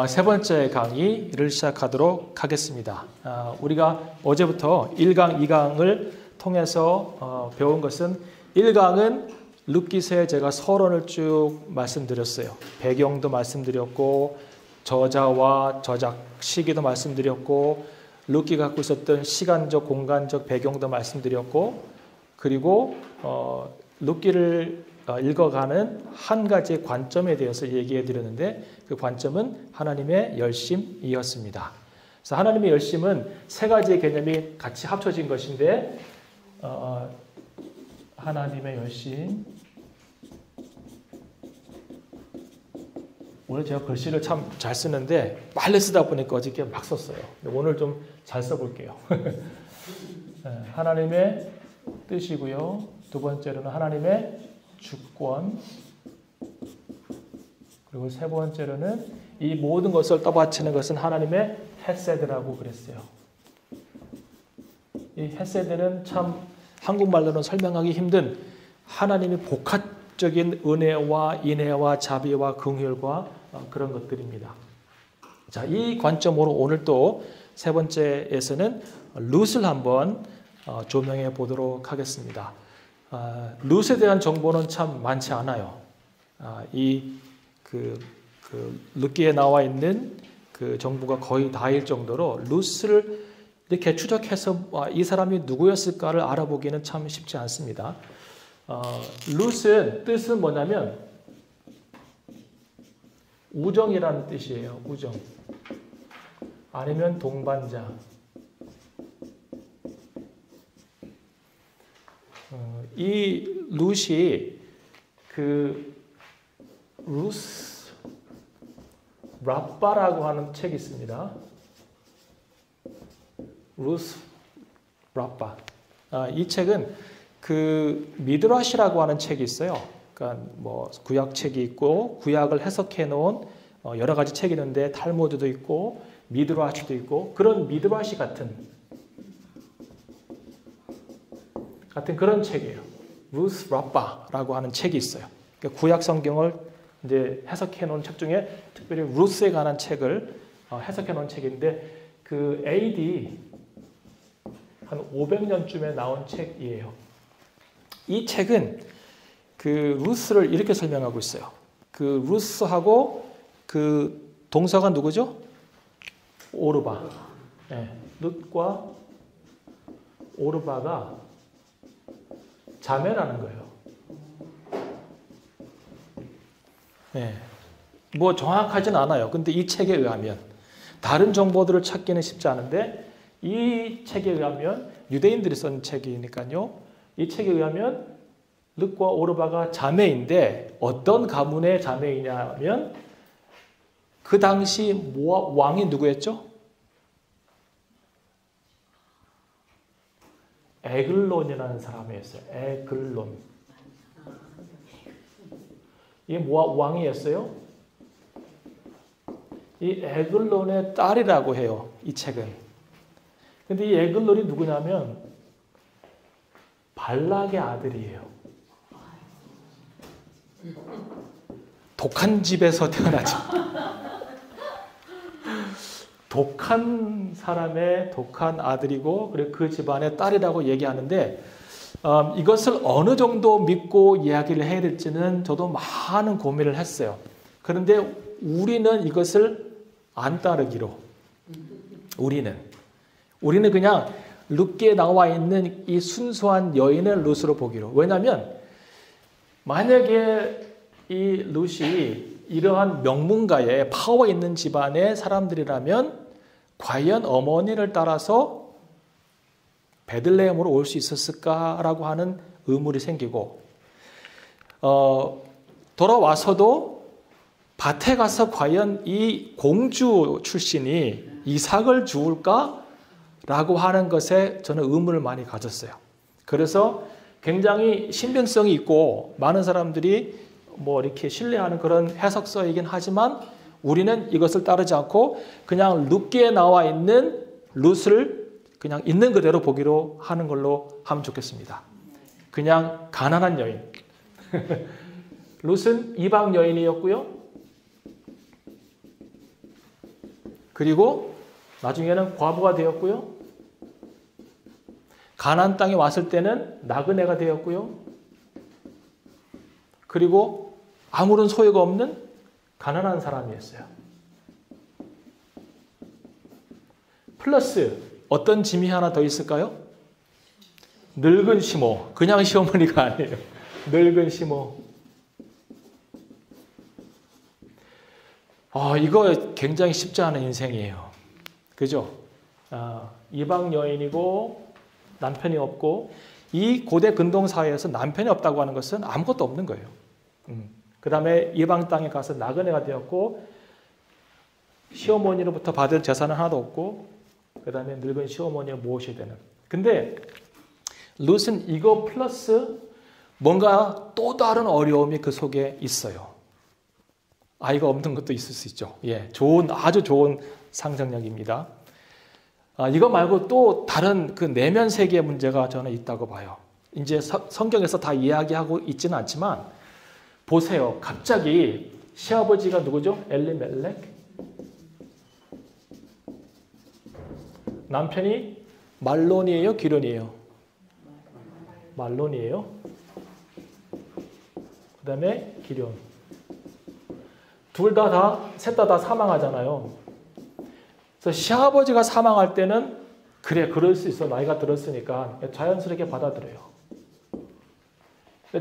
세 번째 강의를 시작하도록 하겠습니다. 우리가 어제부터 1강, 2강을 통해서 배운 것은 1강은 룻기서에 제가 서론을 쭉 말씀드렸어요. 배경도 말씀드렸고 저자와 저작 시기도 말씀드렸고 룻기가 갖고 있었던 시간적, 공간적 배경도 말씀드렸고 그리고 룻기를 읽어가는 한 가지의 관점에 대해서 얘기해 드렸는데 그 관점은 하나님의 열심이었습니다. 그래서 하나님의 열심은 세 가지의 개념이 같이 합쳐진 것인데 하나님의 열심. 오늘 제가 글씨를 참 잘 쓰는데 빨리 쓰다 보니까 어저께 막 썼어요. 오늘 좀 잘 써볼게요. 하나님의 뜻이고요. 두 번째로는 하나님의 주권. 그리고 세 번째로는 이 모든 것을 떠받치는 것은 하나님의 헤세드라고 그랬어요. 이 헤세드는 참 한국말로는 설명하기 힘든 하나님의 복합적인 은혜와 인애와 자비와 긍휼과 그런 것들입니다. 자, 이 관점으로 오늘 또 세 번째에서는 룻을 한번 조명해 보도록 하겠습니다. 룻에 대한 정보는 참 많지 않아요. 룻기에 나와 있는 그 정보가 거의 다일 정도로 룻을 이렇게 추적해서 이 사람이 누구였을까를 알아보기는 참 쉽지 않습니다. 룻은 뜻은 뭐냐면 우정이라는 뜻이에요. 우정. 아니면 동반자. 이 룻이 루스 라빠라고 하는 책이 있습니다. 루스 라빠. 이 책은 미드라시라고 하는 책이 있어요. 그러니까 뭐 구약책이 있고 구약을 해석해 놓은 여러 가지 책이 있는데 탈무드도 있고 미드라시도 있고 그런 미드라시 같은 그런 책이에요. 루스 라빠라고 하는 책이 있어요. 그러니까 구약 성경을 이제 해석해 놓은 책 중에 특별히 루스에 관한 책을 해석해 놓은 책인데 그 AD 한 500년쯤에 나온 책이에요. 이 책은 그 루스를 이렇게 설명하고 있어요. 그 루스하고 그 동서가 누구죠? 오르바. 네, 룻과 오르바가 자매라는 거예요. 네. 뭐 정확하진 않아요. 근데 이 책에 의하면 다른 정보들을 찾기는 쉽지 않은데 이 책에 의하면 유대인들이 쓴 책이니까요. 이 책에 의하면 룻과 오르바가 자매인데 어떤 가문의 자매이냐면 그 당시 왕이 누구였죠? 에글론이라는 사람이었어요. 에글론. 이게 왕이었어요? 이 에글론의 딸이라고 해요. 이 책은. 근데 이 에글론이 누구냐면 발락의 아들이에요. 독한 집에서 태어나죠. 독한 사람의 독한 아들이고 그리고 그 집안의 딸이라고 얘기하는데 이것을 어느 정도 믿고 이야기를 해야 될지는 저도 많은 고민을 했어요. 그런데 우리는 이것을 안 따르기로. 우리는 그냥 룻기에 나와 있는 이 순수한 여인의 룻으로 보기로. 왜냐하면 만약에 이 룻이 이러한 명문가의 파워 있는 집안의 사람들이라면 과연 어머니를 따라서 베들레헴으로 올 수 있었을까라고 하는 의문이 생기고 돌아와서도 밭에 가서 과연 이 공주 출신이 이삭을 주울까라고 하는 것에 저는 의문을 많이 가졌어요. 그래서 굉장히 신빙성이 있고 많은 사람들이 뭐 이렇게 신뢰하는 그런 해석서이긴 하지만 우리는 이것을 따르지 않고 그냥 룻기에 나와 있는 룻을 그냥 있는 그대로 보기로 하는 걸로 하면 좋겠습니다. 그냥 가난한 여인. 룻은 이방 여인이었고요. 그리고 나중에는 과부가 되었고요. 가나안 땅에 왔을 때는 나그네가 되었고요. 그리고 아무런 소유가 없는 가난한 사람이었어요. 플러스 어떤 짐이 하나 더 있을까요? 늙은 시모. 그냥 시어머니가 아니에요. 늙은 시모. 이거 굉장히 쉽지 않은 인생이에요. 그죠? 이방 여인이고 남편이 없고, 이 고대 근동 사회에서 남편이 없다고 하는 것은 아무것도 없는 거예요. 그 다음에 이방 땅에 가서 나그네가 되었고, 시어머니로부터 받을 재산은 하나도 없고, 그 다음에 늙은 시어머니를 모셔야 되는. 근데 룻은 이거 플러스 뭔가 또 다른 어려움이 그 속에 있어요. 아이가 없는 것도 있을 수 있죠. 예, 아주 좋은 상상력입니다. 이거 말고 또 다른 그 내면 세계의 문제가 저는 있다고 봐요. 이제 성경에서 다 이야기하고 있지는 않지만, 보세요. 갑자기 시아버지가 누구죠? 엘리멜렉. 남편이 말론이에요? 기론이에요? 말론이에요. 그 다음에 기론. 셋 다 사망하잖아요. 그래서 시아버지가 사망할 때는 그래, 그럴 수 있어. 나이가 들었으니까 자연스럽게 받아들여요.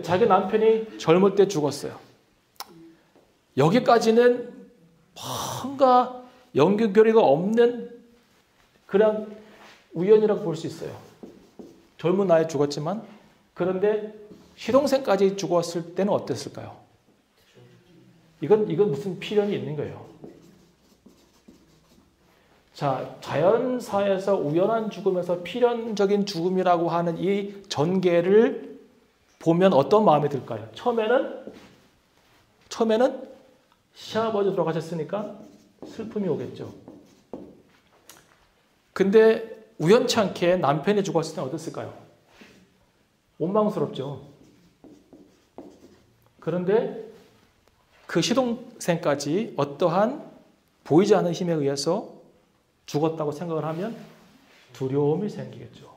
자기 남편이 젊을 때 죽었어요. 여기까지는 뭔가 연결고리가 없는 그냥 우연이라고 볼 수 있어요. 젊은 나이에 죽었지만, 그런데 시동생까지 죽었을 때는 어땠을까요? 이건 무슨 필연이 있는 거예요. 자, 자연사에서 우연한 죽음에서 필연적인 죽음이라고 하는 이 전개를 보면 어떤 마음이 들까요? 처음에는 시아버지 돌아가셨으니까 슬픔이 오겠죠. 근데 우연치 않게 남편이 죽었을 때는 어땠을까요? 원망스럽죠. 그런데 그 시동생까지 어떠한 보이지 않는 힘에 의해서 죽었다고 생각을 하면 두려움이 생기겠죠.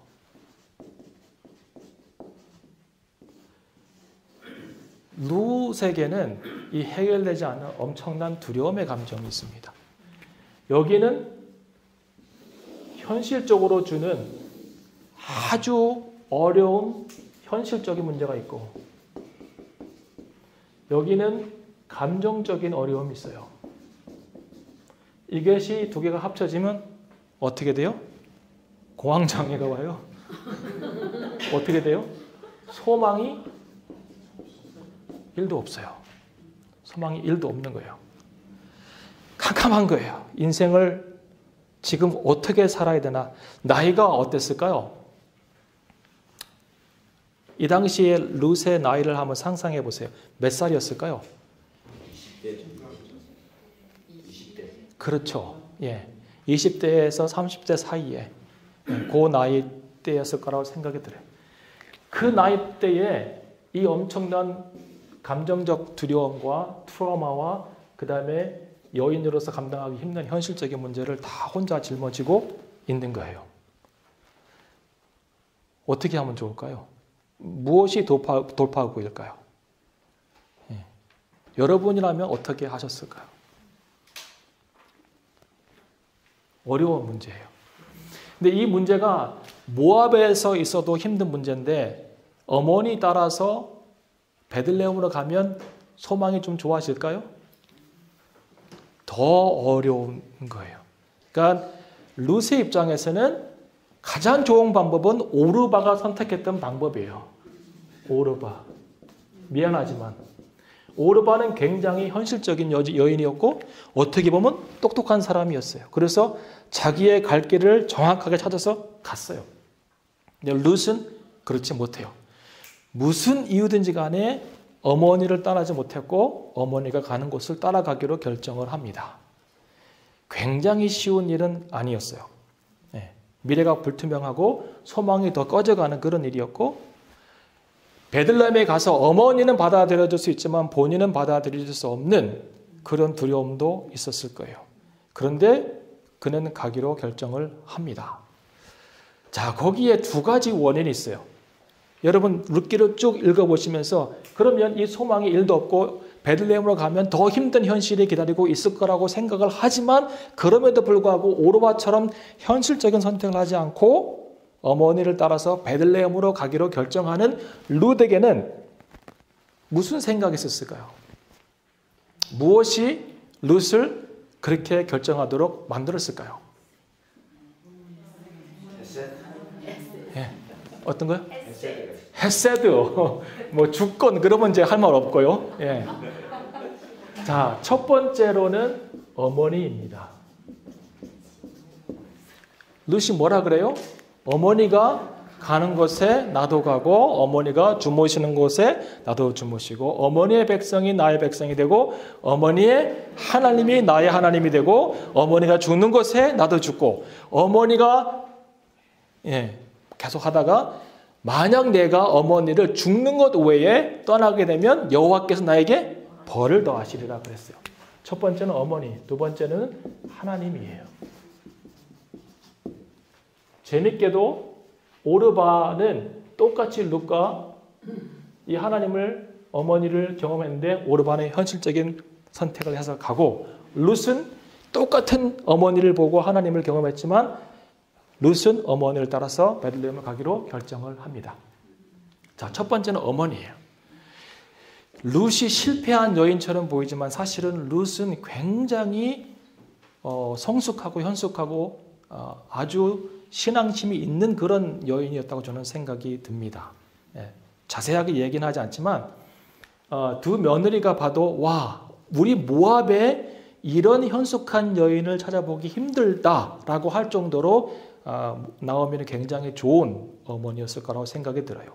룻에게는 이 해결되지 않은 엄청난 두려움의 감정이 있습니다. 여기는 현실적으로 주는 아주 어려운 현실적인 문제가 있고, 여기는 감정적인 어려움이 있어요. 이것이 두 개가 합쳐지면 어떻게 돼요? 공황장애가 와요. 어떻게 돼요? 소망이 1도 없어요. 소망이 1도 없는 거예요. 캄캄한 거예요. 인생을 지금 어떻게 살아야 되나? 나이가 어땠을까요? 이 당시에 룻의 나이를 한번 상상해 보세요. 몇 살이었을까요? 20대. 그렇죠. 예. 20대에서 30대 사이에 그 나이 때였을 거라고 생각이 들어요. 그 나이 때에 이 엄청난 감정적 두려움과 트라우마와 그 다음에 여인으로서 감당하기 힘든 현실적인 문제를 다 혼자 짊어지고 있는 거예요. 어떻게 하면 좋을까요? 무엇이 돌파구일까요? 예. 여러분이라면 어떻게 하셨을까요? 어려운 문제예요. 근데 이 문제가 모압에서 있어도 힘든 문제인데, 어머니 따라서 베들레헴으로 가면 소망이 좀 좋아질까요? 더 어려운 거예요. 그러니까 룻의 입장에서는 가장 좋은 방법은 오르바가 선택했던 방법이에요. 오르바. 미안하지만 오르바는 굉장히 현실적인 여인이었고 어떻게 보면 똑똑한 사람이었어요. 그래서 자기의 갈 길을 정확하게 찾아서 갔어요. 근데 룻은 그렇지 못해요. 무슨 이유든지 간에 어머니를 따라지 못했고 어머니가 가는 곳을 따라가기로 결정을 합니다. 굉장히 쉬운 일은 아니었어요. 네. 미래가 불투명하고 소망이 더 꺼져가는 그런 일이었고, 베들레헴에 가서 어머니는 받아들여줄 수 있지만 본인은 받아들여줄 수 없는 그런 두려움도 있었을 거예요. 그런데 그는 가기로 결정을 합니다. 자, 거기에 두 가지 원인이 있어요. 여러분 룻기를 쭉 읽어보시면서 그러면 이 소망이 1도 없고 베들레헴으로 가면 더 힘든 현실이 기다리고 있을 거라고 생각을 하지만 그럼에도 불구하고 오르바처럼 현실적인 선택을 하지 않고 어머니를 따라서 베들레헴으로 가기로 결정하는 룻에게는 무슨 생각이 있었을까요? 무엇이 룻을 그렇게 결정하도록 만들었을까요? 예. 어떤 거요? 헤세드. 뭐 주권 그러면 이제 할 말 없고요. 예. 자, 첫 번째로는 어머니입니다. 룻이 뭐라 그래요? 어머니가 가는 곳에 나도 가고 어머니가 주무시는 곳에 나도 주무시고 어머니의 백성이 나의 백성이 되고 어머니의 하나님이 나의 하나님이 되고 어머니가 죽는 곳에 나도 죽고 어머니가 계속 하다가 만약 내가 어머니를 죽는 것 외에 떠나게 되면 여호와께서 나에게 벌을 더하시리라 그랬어요. 첫 번째는 어머니, 두 번째는 하나님이에요. 재밌게도 오르바는 똑같이 룻과 이 하나님을 어머니를 경험했는데 오르바는 현실적인 선택을 해서 가고 룻은 똑같은 어머니를 보고 하나님을 경험했지만 룻은 어머니를 따라서 베들레헴을 가기로 결정을 합니다. 자, 첫 번째는 어머니예요. 룻이 실패한 여인처럼 보이지만 사실은 룻은 굉장히 성숙하고 현숙하고 아주 신앙심이 있는 그런 여인이었다고 저는 생각이 듭니다. 자세하게 얘기는 하지 않지만 두 며느리가 봐도 와, 우리 모압에 이런 현숙한 여인을 찾아보기 힘들다라고 할 정도로 나오미는 굉장히 좋은 어머니였을 거라고 생각이 들어요.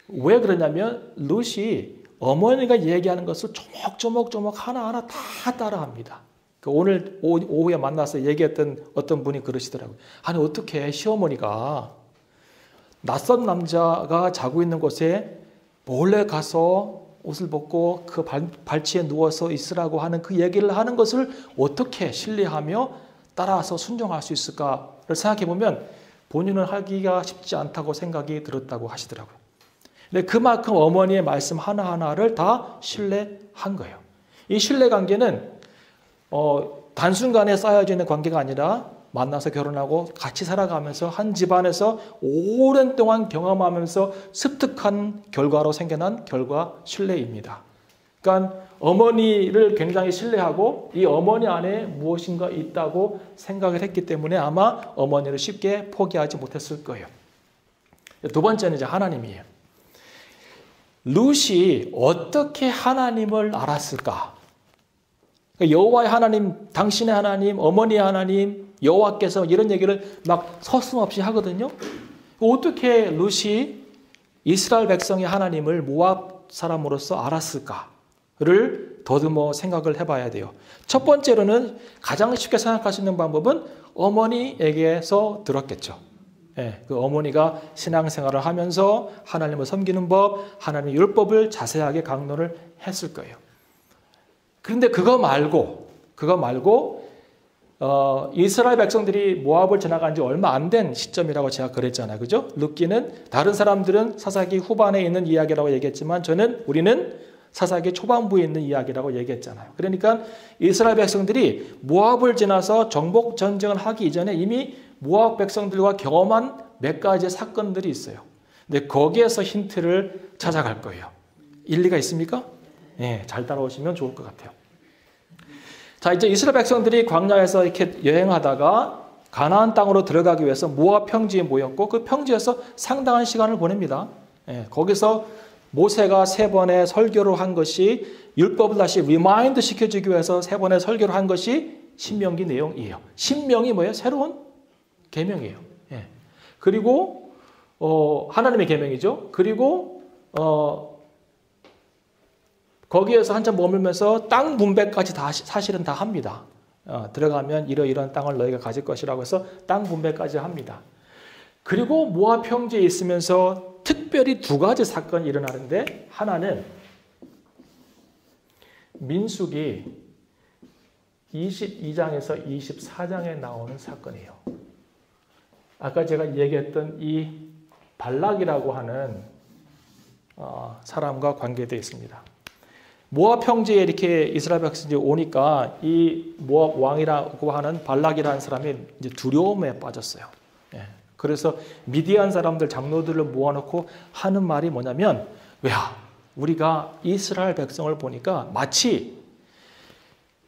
왜 그러냐면 룻이 어머니가 얘기하는 것을 조목조목 하나하나 다 따라합니다. 오늘 오후에 만나서 얘기했던 어떤 분이 그러시더라고요. 아니 어떻게 시어머니가 낯선 남자가 자고 있는 곳에 몰래 가서 옷을 벗고 그 발치에 누워서 있으라고 하는 그 얘기를 하는 것을 어떻게 신뢰하며 따라서 순종할 수 있을까를 생각해 보면 본인은 하기가 쉽지 않다고 생각이 들었다고 하시더라고요. 근데 그만큼 어머니의 말씀 하나하나를 다 신뢰한 거예요. 이 신뢰 관계는 단순간에 쌓여져 있는 관계가 아니라 만나서 결혼하고 같이 살아가면서 한 집안에서 오랜 동안 경험하면서 습득한 결과로 생겨난 결과 신뢰입니다. 그러니까 어머니를 굉장히 신뢰하고 이 어머니 안에 무엇인가 있다고 생각을 했기 때문에 아마 어머니를 쉽게 포기하지 못했을 거예요. 두 번째는 이제 하나님이에요. 룻이 어떻게 하나님을 알았을까? 여호와의 하나님, 당신의 하나님, 어머니의 하나님, 여호와께서 이런 얘기를 막 서슴없이 하거든요. 어떻게 룻이 이스라엘 백성의 하나님을 모압 사람으로서 알았을까를 더듬어 생각을 해봐야 돼요. 첫 번째로는 가장 쉽게 생각할 수 있는 방법은 어머니에게서 들었겠죠. 그 어머니가 신앙생활을 하면서 하나님을 섬기는 법, 하나님의 율법을 자세하게 강론을 했을 거예요. 그런데 그거 말고 이스라엘 백성들이 모압을 지나간 지 얼마 안 된 시점이라고 제가 그랬잖아요. 그죠? 룻기는 다른 사람들은 사사기 후반에 있는 이야기라고 얘기했지만 우리는 사사기 초반부에 있는 이야기라고 얘기했잖아요. 그러니까 이스라엘 백성들이 모압을 지나서 정복 전쟁을 하기 이전에 이미 모압 백성들과 경험한 몇 가지의 사건들이 있어요. 근데 거기에서 힌트를 찾아갈 거예요. 일리가 있습니까? 네, 잘 따라오시면 좋을 것 같아요. 자, 이제 이스라엘 백성들이 광야에서 이렇게 여행하다가 가나안 땅으로 들어가기 위해서 모압 평지에 모였고 그 평지에서 상당한 시간을 보냅니다. 거기서 모세가 3번의 설교를 한 것이 율법을 다시 리마인드 시켜주기 위해서 3번의 설교를 한 것이 신명기 내용이에요. 신명이 뭐예요? 새로운 계명이에요. 그리고 하나님의 계명이죠. 그리고 거기에서 한참 머물면서 땅 분배까지 다 사실은 다 합니다. 들어가면 이러이러한 땅을 너희가 가질 것이라고 해서 땅 분배까지 합니다. 그리고 모압 평지에 있으면서 특별히 2가지 사건이 일어나는데 하나는 민수기 22장에서 24장에 나오는 사건이에요. 아까 제가 얘기했던 이 발락이라고 하는 사람과 관계되어 있습니다. 모압 형제에 이렇게 이스라엘 백성들이 오니까 이 모압 왕이라고 하는 발락이라는 사람이 이제 두려움에 빠졌어요. 그래서 미디안 사람들 장로들을 모아놓고 하는 말이 뭐냐면, 야, 우리가 이스라엘 백성을 보니까 마치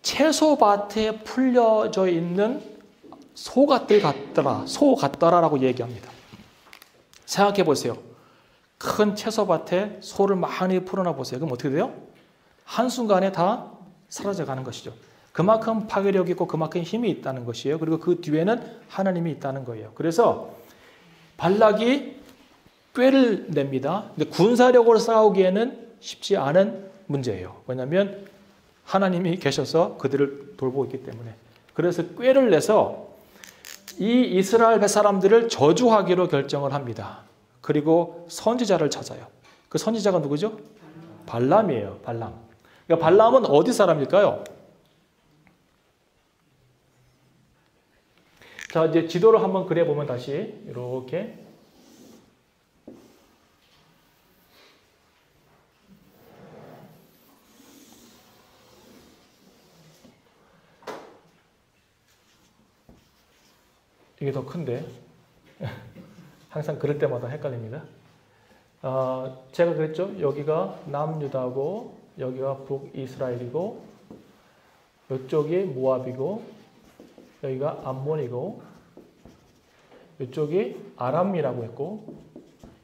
채소밭에 풀려져 있는 소 같더라라고 얘기합니다. 생각해 보세요. 큰 채소밭에 소를 많이 풀어놔 보세요. 그럼 어떻게 돼요? 한순간에 다 사라져가는 것이죠. 그만큼 파괴력이 있고 그만큼 힘이 있다는 것이에요. 그리고 그 뒤에는 하나님이 있다는 거예요. 그래서 발락이 꾀를 냅니다. 근데 군사력으로 싸우기에는 쉽지 않은 문제예요. 왜냐하면 하나님이 계셔서 그들을 돌보고 있기 때문에. 그래서 꾀를 내서 이 이스라엘 사람들을 저주하기로 결정을 합니다. 그리고 선지자를 찾아요. 그 선지자가 누구죠? 발람이에요. 발람. 그러니까 발람은 어디 사람일까요? 자, 이제 지도를 한번 그려보면 다시 이렇게 이게 더 큰데 항상 그럴 때마다 헷갈립니다. 제가 그랬죠. 여기가 남유다고 여기가 북이스라엘이고 이쪽이 모압이고 여기가 암몬이고 이쪽이 아람이라고 했고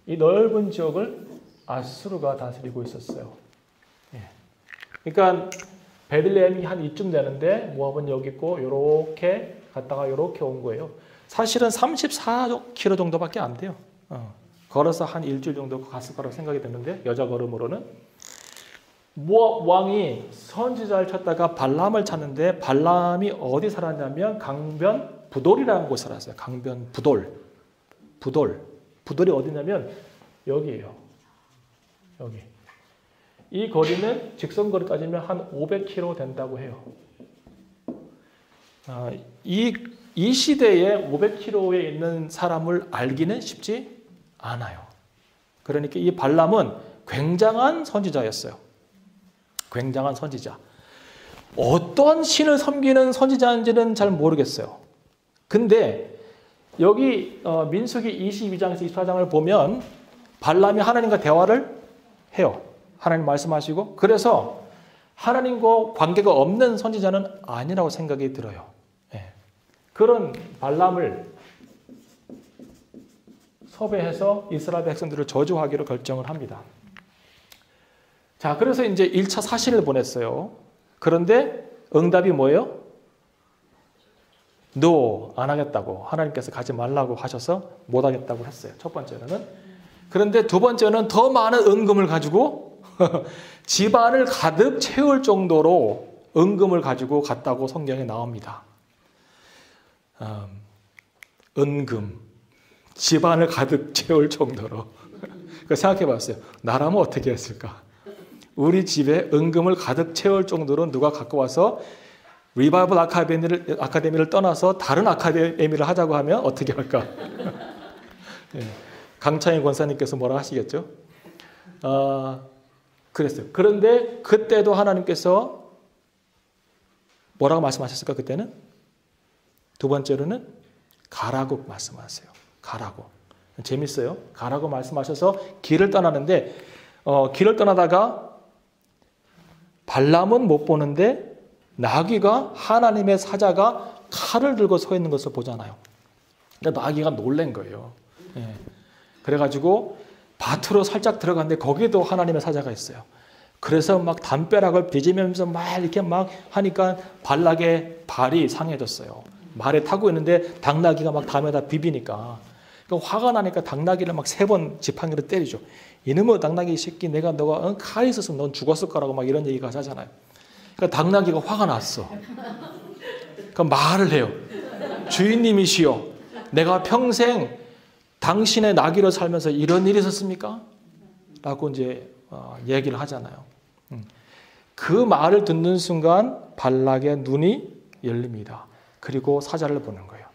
이 넓은 지역을 아수르가 다스리고 있었어요. 그러니까 베들레헴이 한 이쯤 되는데 모압은 여기 있고 이렇게 갔다가 이렇게 온 거예요. 사실은 34km 정도밖에 안 돼요. 걸어서 한 일주일 정도 갔을 거라고 생각이 드는데 여자 걸음으로는 모압 왕이 선지자를 찾다가 발람을 찾는데 발람이 어디 살았냐면 강변 부돌이라는 곳에 살았어요. 강변 부돌. 부돌이 어디냐면 여기예요. 여기. 이 거리는 직선거리 따지면 한 500km 된다고 해요. 이 시대에 500km에 있는 사람을 알기는 쉽지 않아요. 그러니까 이 발람은 굉장한 선지자였어요. 굉장한 선지자. 어떤 신을 섬기는 선지자인지는 잘 모르겠어요. 근데 여기 민수기 22장에서 24장을 보면 발람이 하나님과 대화를 해요. 하나님 말씀하시고 그래서 하나님과 관계가 없는 선지자는 아니라고 생각이 들어요. 그런 발람을 섭외해서 이스라엘 백성들을 저주하기로 결정을 합니다. 자, 그래서 이제 1차 사신을 보냈어요. 그런데 응답이 뭐예요? No, 안 하겠다고. 하나님께서 가지 말라고 하셔서 못 하겠다고 했어요. 첫 번째는. 그런데 두 번째는 더 많은 은금을 가지고 집안을 가득 채울 정도로 은금을 가지고 갔다고 성경에 나옵니다. 은금. 집안을 가득 채울 정도로. 생각해 봤어요. 나라면 어떻게 했을까? 우리 집에 은금을 가득 채울 정도로 누가 갖고 와서 리바이벌 아카데미를 떠나서 다른 아카데미를 하자고 하면 어떻게 할까? 강창희 권사님께서 뭐라 하시겠죠? 그랬어요. 그런데 그때도 하나님께서 뭐라고 말씀하셨을까? 그때는 두 번째로는 가라고 말씀하세요. 가라고. 재밌어요. 가라고 말씀하셔서 길을 떠나는데 길을 떠나다가 발람은 못 보는데 나귀가 하나님의 사자가 칼을 들고 서 있는 것을 보잖아요. 그러니까 나귀가 놀란 거예요. 그래가지고 밭으로 살짝 들어갔는데 거기도 하나님의 사자가 있어요. 그래서 막 담벼락을 비지면서 막 이렇게 막 하니까 발락의 발이 상해졌어요. 말에 타고 있는데 당나귀가 막 담에다 비비니까. 그러니까 화가 나니까 당나귀를 막 3번 지팡이로 때리죠. 이놈의 당나귀 새끼 너가 칼이 있었으면 넌 죽었을 거라고 막 이런 얘기가 하잖아요. 그러니까 당나귀가 화가 났어. 그러니까 말을 해요. 주인님이시여, 내가 평생 당신의 나귀로 살면서 이런 일이 있었습니까? 라고 이제 얘기를 하잖아요. 그 말을 듣는 순간 발락의 눈이 열립니다. 그리고 사자를 보는 거예요.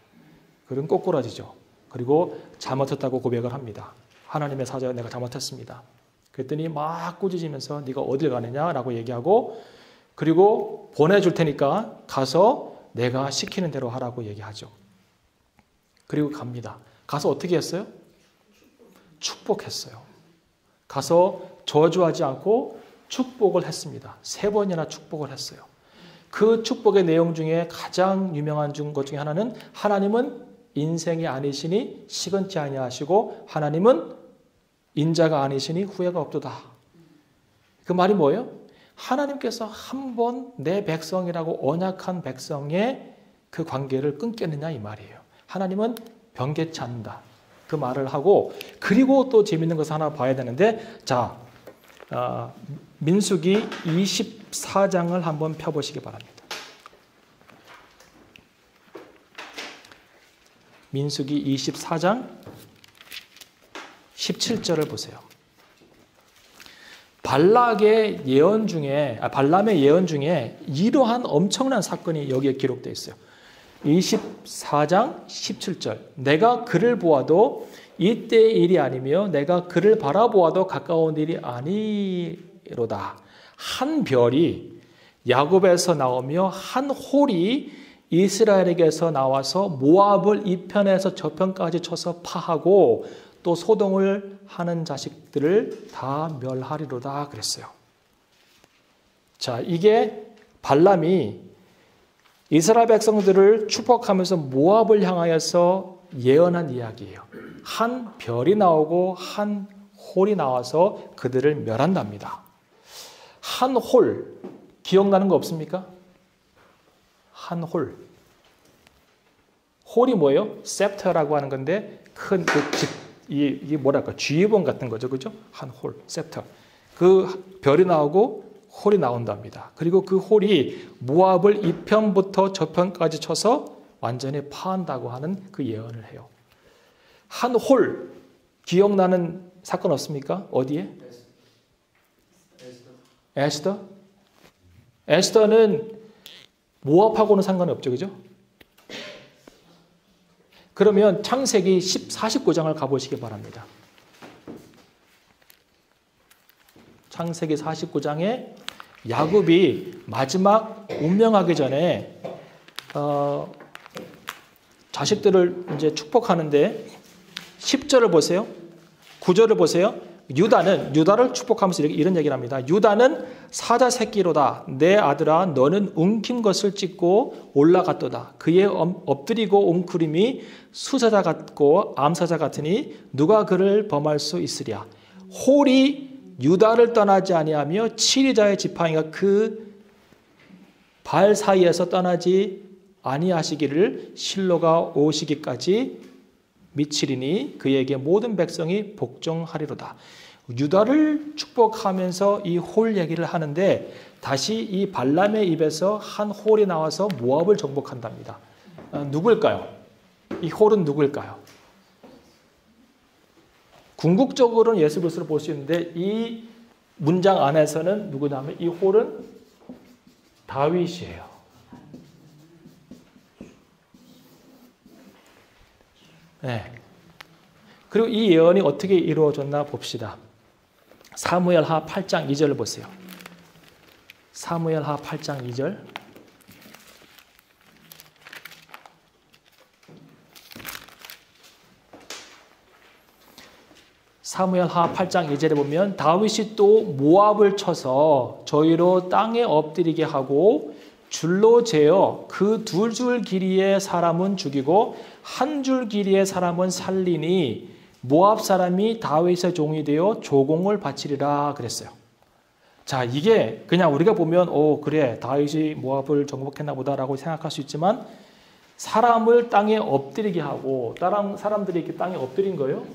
그는 꼬꾸라지죠. 그리고 잘못했다고 고백을 합니다. 하나님의 사자여 내가 잘못했습니다. 그랬더니 막 꾸짖으면서 네가 어딜 가느냐라고 얘기하고 그리고 보내줄 테니까 가서 내가 시키는 대로 하라고 얘기하죠. 그리고 갑니다. 가서 어떻게 했어요? 축복했어요. 가서 저주하지 않고 축복을 했습니다. 3번이나 축복을 했어요. 그 축복의 내용 중에 가장 유명한 것 중에 하나는 하나님은 인생이 아니시니 시건치 아니하시고 하나님은 인자가 아니시니 후회가 없도다. 그 말이 뭐예요? 하나님께서 한 번 내 백성이라고 언약한 백성의 그 관계를 끊겠느냐 이 말이에요. 하나님은 변개치 않는다. 그 말을 하고 그리고 또 재밌는 것을 하나 봐야 되는데 자 민수기 24장을 한번 펴보시기 바랍니다. 민수기 24장 17절을 보세요. 발람의 예언 중에 이러한 엄청난 사건이 여기에 기록되어 있어요. 24장 17절 내가 그를 보아도 이때의 일이 아니며 내가 그를 바라보아도 가까운 일이 아니로다. 한 별이 야곱에서 나오며 한 홀이 이스라엘에게서 나와서 모압을 이편에서 저편까지 쳐서 파하고 또 소동을 하는 자식들을 다 멸하리로다 그랬어요. 자, 이게 발람이 이스라엘 백성들을 축복하면서 모압을 향하여서 예언한 이야기예요. 한 별이 나오고 한 홀이 나와서 그들을 멸한답니다. 한 홀 기억나는 거 없습니까? 한 홀. 홀이 뭐예요? 셉터라고 하는 건데 큰 이게 뭐랄까 쥐봉 같은 거죠, 그죠? 한 홀, 셉터. 그 별이 나오고 홀이 나온답니다. 그리고 그 홀이 모압을 이편부터 저편까지 쳐서 완전히 파한다고 하는 그 예언을 해요. 한 홀 기억나는 사건 없습니까? 어디에? 에스더? 에스더는 모압하고는 상관이 없죠, 그죠? 그러면 창세기 49장을 가보시기 바랍니다. 창세기 49장에 야곱이 마지막 운명하기 전에 자식들을 이제 축복하는데 10절을 보세요. 9절을 보세요. 유다를 축복하면서 이런 얘기를 합니다. 유다는 사자 새끼로다. 내 아들아 너는 웅킨 것을 찢고 올라갔도다. 그의 엎드리고 웅크림이 수사자 같고 암사자 같으니 누가 그를 범할 수 있으랴. 홀이 유다를 떠나지 아니하며 치리자의 지팡이가 그 발 사이에서 떠나지 아니하시기를 실로가 오시기까지 미치리니 그에게 모든 백성이 복종하리로다. 유다를 축복하면서 이 홀 얘기를 하는데 다시 이 발람의 입에서 한 홀이 나와서 모압을 정복한답니다. 누굴까요? 이 홀은 누굴까요? 궁극적으로는 예수 그리스도를 볼 수 있는데 이 문장 안에서는 누구냐면 이 홀은 다윗이에요. 네. 그리고 이 예언이 어떻게 이루어졌나 봅시다. 사무엘하 8장 2절을 보세요. 사무엘하 8장 2절. 사무엘하 8장 2절에 보면 다윗이 또 모압을 쳐서 저희로 땅에 엎드리게 하고 줄로 재어 그 2줄 길이의 사람은 죽이고 1줄 길이의 사람은 살리니 모압 사람이 다윗의 종이 되어 조공을 바치리라 그랬어요. 자, 이게 그냥 우리가 보면 그래 다윗이 모압을 정복했나 보다라고 생각할 수 있지만 사람을 땅에 엎드리게 하고 다른 사람들이 이렇게 땅에 엎드린 거예요.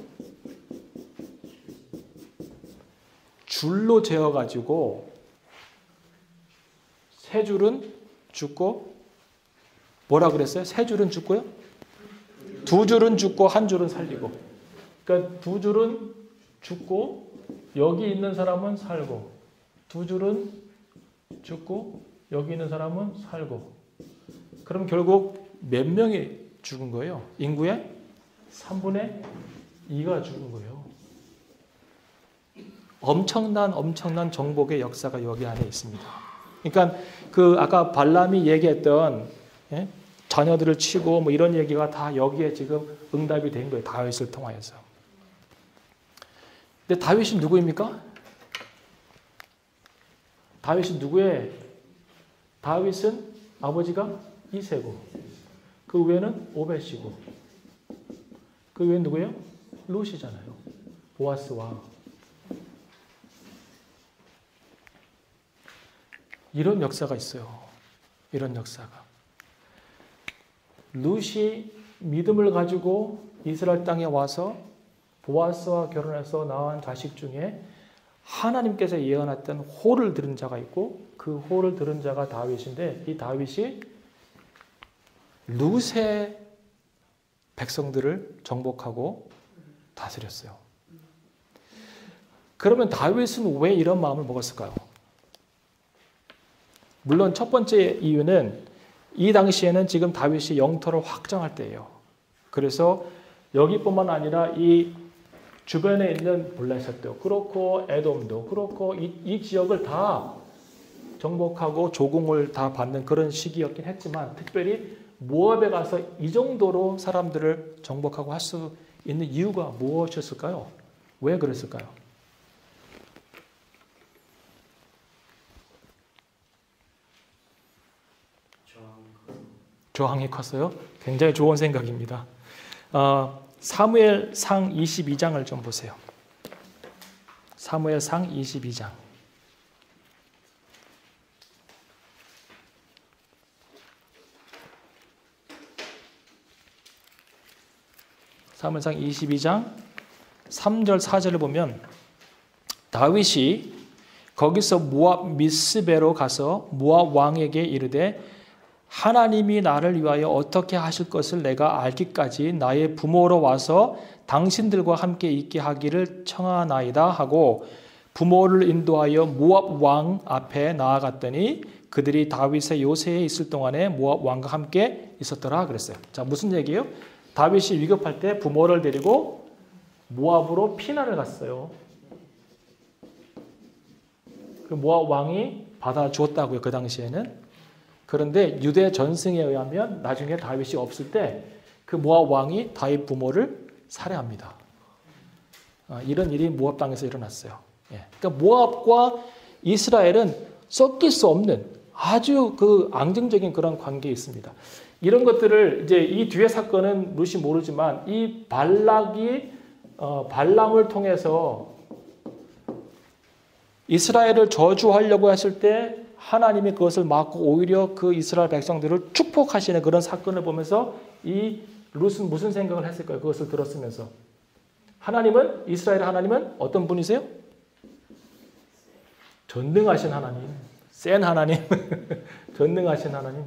줄로 재어가지고 세 줄은 죽고 뭐라 그랬어요? 세 줄은 죽고요? 2줄은 죽고 1줄은 살리고. 그러니까 2줄은 죽고 여기 있는 사람은 살고 2줄은 죽고 여기 있는 사람은 살고 그럼 결국 몇 명이 죽은 거예요? 인구의 3분의 2가 죽은 거예요. 엄청난 정복의 역사가 여기 안에 있습니다. 그러니까 그 아까 발람이 얘기했던 자녀들을 치고 뭐 이런 얘기가 다 여기에 지금 응답이 된 거예요. 다윗을 통하여서. 근데 다윗이 누구입니까? 다윗이 누구의? 다윗은 아버지가 이세고 그 외에는 오벳이고 그 외에는 누구예요? 룻이잖아요. 보아스와. 이런 역사가 있어요. 이런 역사가. 룻이 믿음을 가지고 이스라엘 땅에 와서 보아스와 결혼해서 낳은 자식 중에 하나님께서 예언했던 호를 들은 자가 있고 그 호를 들은 자가 다윗인데 이 다윗이 룻의 백성들을 정복하고 다스렸어요. 그러면 다윗은 왜 이런 마음을 먹었을까요? 물론 첫 번째 이유는 이 당시에는 지금 다윗이 영토를 확장할 때예요. 그래서 여기뿐만 아니라 이 주변에 있는 블레셋도 그렇고 에돔도 그렇고 이 지역을 다 정복하고 조공을 다 받는 그런 시기였긴 했지만 특별히 모압에 가서 이 정도로 사람들을 정복하고 할 수 있는 이유가 무엇이었을까요? 왜 그랬을까요? 저항이 컸어요? 굉장히 좋은 생각입니다. 사무엘상 22장을 좀 보세요. 사무엘상 22장. 사무엘상 22장 3절 4절을 보면 다윗이 거기서 모압 미스베로 가서 모압 왕에게 이르되 하나님이 나를 위하여 어떻게 하실 것을 내가 알기까지 나의 부모로 와서 당신들과 함께 있게 하기를 청하나이다 하고 부모를 인도하여 모압 왕 앞에 나아갔더니 그들이 다윗의 요새에 있을 동안에 모압 왕과 함께 있었더라 그랬어요. 자, 무슨 얘기예요? 다윗이 위급할 때 부모를 데리고 모압으로 피난을 갔어요. 그 모압 왕이 받아주었다고요. 그 당시에는. 그런데 유대 전승에 의하면 나중에 다윗이 없을 때 그 모압 왕이 다윗 부모를 살해합니다. 이런 일이 모압 땅에서 일어났어요. 그러니까 모압과 이스라엘은 섞일 수 없는 아주 그 앙증적인 그런 관계에 있습니다. 이런 것들을 이제 이 뒤에 사건은 룻이 모르지만 이 발락이 발람을 통해서 이스라엘을 저주하려고 했을 때 하나님이 그것을 막고 오히려 그 이스라엘 백성들을 축복하시는 그런 사건을 보면서 이 룻은 무슨 생각을 했을까요? 그것을 들었으면서. 하나님은, 이스라엘의 하나님은 어떤 분이세요? 전능하신 하나님, 센 하나님, 전능하신 하나님.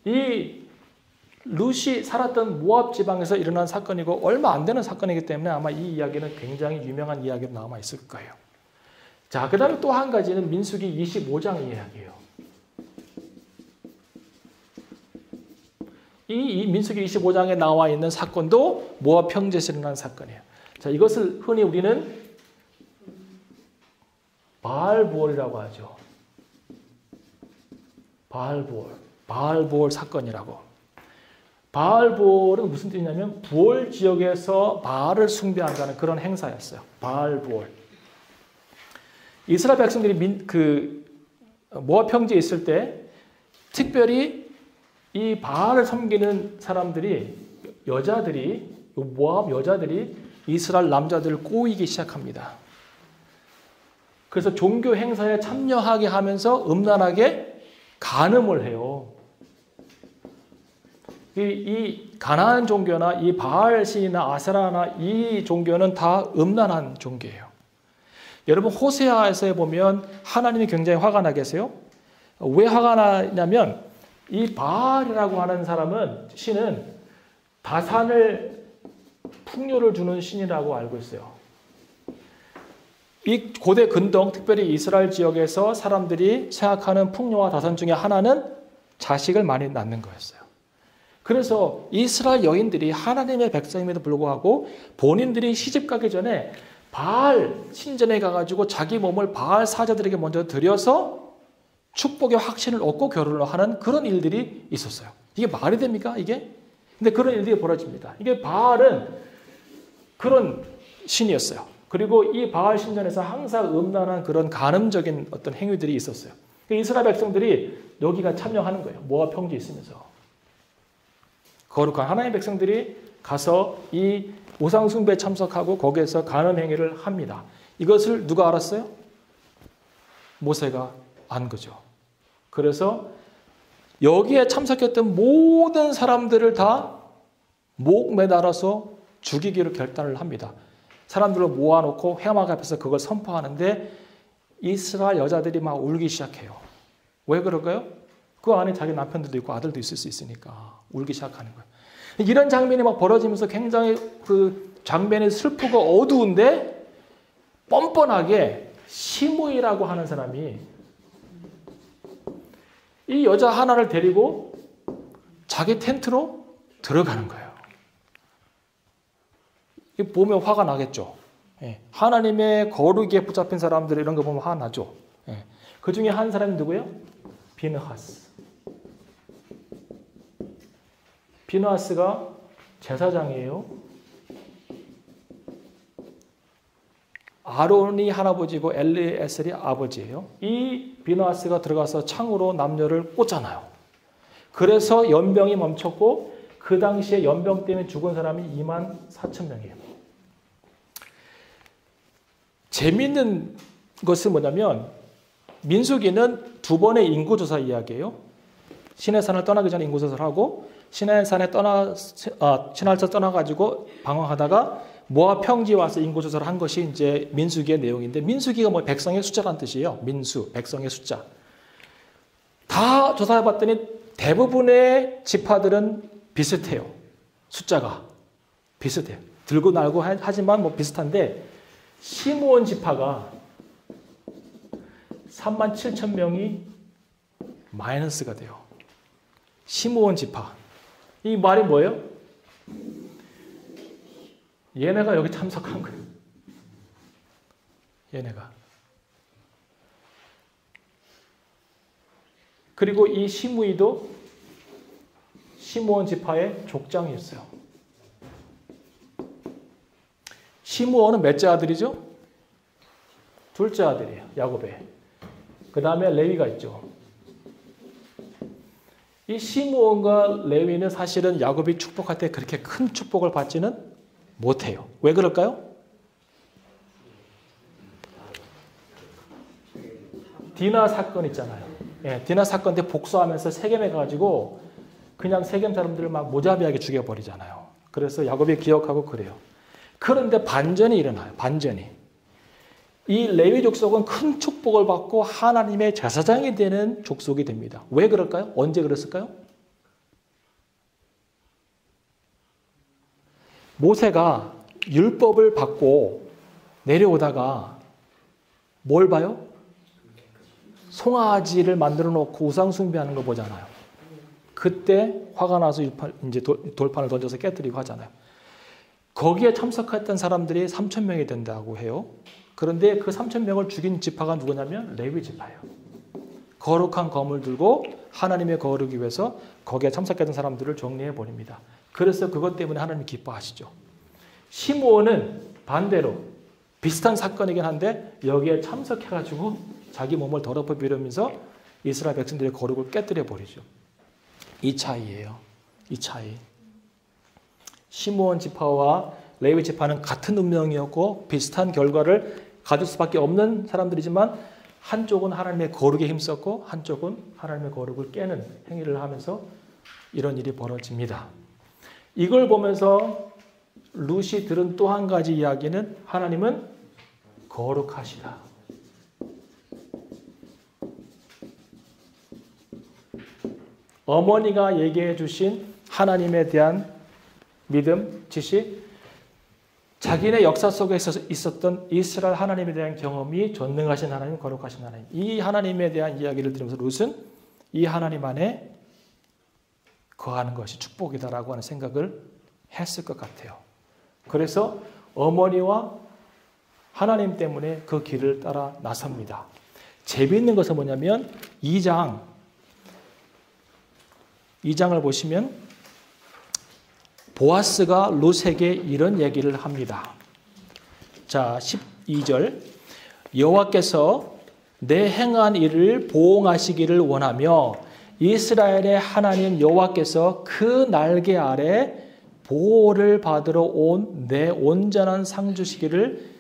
이 룻이 살았던 모압 지방에서 일어난 사건이고 얼마 안 되는 사건이기 때문에 아마 이 이야기는 굉장히 유명한 이야기로 남아 있을 거예요. 자, 그 다음에 또 한 가지는 민수기 25장 이야기예요. 이 민수기 25장에 나와 있는 사건도 모압 평지에서 일어난 사건이에요. 자, 이것을 흔히 우리는 바알부올이라고 하죠. 바알부올 사건이라고. 바알부올은 무슨 뜻이냐면 부올 지역에서 바알을 숭배한다는 그런 행사였어요. 바알부올. 이스라엘 백성들이 모압 평지에 있을 때 특별히 이 바알을 섬기는 사람들이 모압 여자들이 이스라엘 남자들을 꼬이기 시작합니다. 그래서 종교 행사에 참여하게 하면서 음란하게 간음을 해요. 이 가나안 종교나 이 바알 신이나 아세라나 이 종교는 다 음란한 종교예요. 여러분 호세아에서 보면 하나님이 굉장히 화가 나 계세요. 왜 화가 나냐면 이 바알이라고 하는 신은 다산을 풍요를 주는 신이라고 알고 있어요. 이 고대 근동, 특별히 이스라엘 지역에서 사람들이 생각하는 풍요와 다산 중에 하나는 자식을 많이 낳는 거였어요. 그래서 이스라엘 여인들이 하나님의 백성임에도 불구하고 본인들이 시집 가기 전에 바알 신전에 가가지고 자기 몸을 바알 사자들에게 먼저 드려서 축복의 확신을 얻고 결혼을 하는 그런 일들이 있었어요. 이게 말이 됩니까? 이게? 근데 그런 일들이 벌어집니다. 이게 바알은 그런 신이었어요. 그리고 이 바알 신전에서 항상 음란한 그런 간음적인 어떤 행위들이 있었어요. 이스라엘 백성들이 여기가 참여하는 거예요. 모압 평지 있으면서. 거룩한 하나님의 백성들이 가서 이 우상 숭배에 참석하고 거기에서 간음 행위를 합니다. 이것을 누가 알았어요? 모세가 안 거죠. 그래서 여기에 참석했던 모든 사람들을 다 목 매달아서 죽이기로 결단을 합니다. 사람들을 모아놓고 회막 앞에서 그걸 선포하는데 이스라엘 여자들이 막 울기 시작해요. 왜 그럴까요? 그 안에 자기 남편들도 있고 아들도 있을 수 있으니까 울기 시작하는 거예요. 이런 장면이 막 벌어지면서 굉장히 그 장면이 슬프고 어두운데 뻔뻔하게 시므이라고 하는 사람이 이 여자 하나를 데리고 자기 텐트로 들어가는 거예요. 보면 화가 나겠죠. 하나님의 거룩에 붙잡힌 사람들 이런 거 보면 화가 나죠. 그 중에 한 사람이 누구예요? 비느하스. 비느하스가 제사장이에요. 아론이 할아버지고 엘리에셀이 아버지예요. 이 비느하스가 들어가서 창으로 남녀를 꽂잖아요. 그래서 연병이 멈췄고 그 당시에 연병 때문에 죽은 사람이 24,000명이에요. 재미있는 것은 뭐냐면 민수기는 두 번의 인구조사 이야기예요. 시내산을 떠나기 전에 인구조사를 하고 시내산에 시내산을 떠나가지고 방황하다가 모압 평지에 와서 인구조사를 한 것이 이제 민수기의 내용인데 민수기가 뭐 백성의 숫자라는 뜻이에요. 민수, 백성의 숫자. 다 조사해봤더니 대부분의 지파들은 비슷해요. 숫자가 비슷해요. 들고 날고 하지만 뭐 비슷한데 시므온 지파가 37,000명이 마이너스가 돼요. 시므온 지파. 이 말이 뭐예요? 얘네가 여기 참석한 거예요. 얘네가. 그리고 이 시므이도 시므온 지파의 족장이었어요. 시므온은 몇째 아들이죠? 둘째 아들이에요. 야곱의. 그 다음에 레위가 있죠. 이 시므온과 레위는 사실은 야곱이 축복할 때 그렇게 큰 축복을 받지는 못해요. 왜 그럴까요? 디나 사건 있잖아요. 디나 사건 때 복수하면서 세겜에 가지고 그냥 세겜 사람들을 막 모자비하게 죽여버리잖아요. 그래서 야곱이 기억하고 그래요. 그런데 반전이 일어나요. 반전이. 이 레위 족속은 큰 축복을 받고 하나님의 제사장이 되는 족속이 됩니다. 왜 그럴까요? 언제 그랬을까요? 모세가 율법을 받고 내려오다가 뭘 봐요? 송아지를 만들어 놓고 우상 숭배하는 거 보잖아요. 그때 화가 나서 이제 돌판을 던져서 깨뜨리고 하잖아요. 거기에 참석했던 사람들이 3,000명이 된다고 해요. 그런데 그 3,000명을 죽인 지파가 누구냐면 레위 지파예요. 거룩한 검을 들고 하나님의 거룩을 위해서 거기에 참석했던 사람들을 정리해 버립니다. 그래서 그것 때문에 하나님이 기뻐하시죠. 시므온은 반대로 비슷한 사건이긴 한데 여기에 참석해가지고 자기 몸을 더럽혀 비우면서 이스라엘 백성들의 거룩을 깨뜨려 버리죠. 이 차이예요. 이 차이. 시므온 지파와 레위 지파는 같은 운명이었고 비슷한 결과를 가질 수밖에 없는 사람들이지만 한쪽은 하나님의 거룩에 힘썼고 한쪽은 하나님의 거룩을 깨는 행위를 하면서 이런 일이 벌어집니다. 이걸 보면서 룻이 들은 또 한 가지 이야기는 하나님은 거룩하시다. 어머니가 얘기해 주신 하나님에 대한 믿음, 지식, 자기네 역사 속에 있었던 이스라엘 하나님에 대한 경험이 전능하신 하나님, 거룩하신 하나님. 이 하나님에 대한 이야기를 들으면서 룻은 이 하나님 안에 거하는 것이 축복이다라고 하는 생각을 했을 것 같아요. 그래서 어머니와 하나님 때문에 그 길을 따라 나섭니다. 재미있는 것은 뭐냐면 2장을 보시면 보아스가 룻에게 이런 얘기를 합니다. 자, 12절. 여호와께서 내 행한 일을 보응하시기를 원하며 이스라엘의 하나님 여호와께서 그 날개 아래 보호를 받으러 온 내 온전한 상 주시기를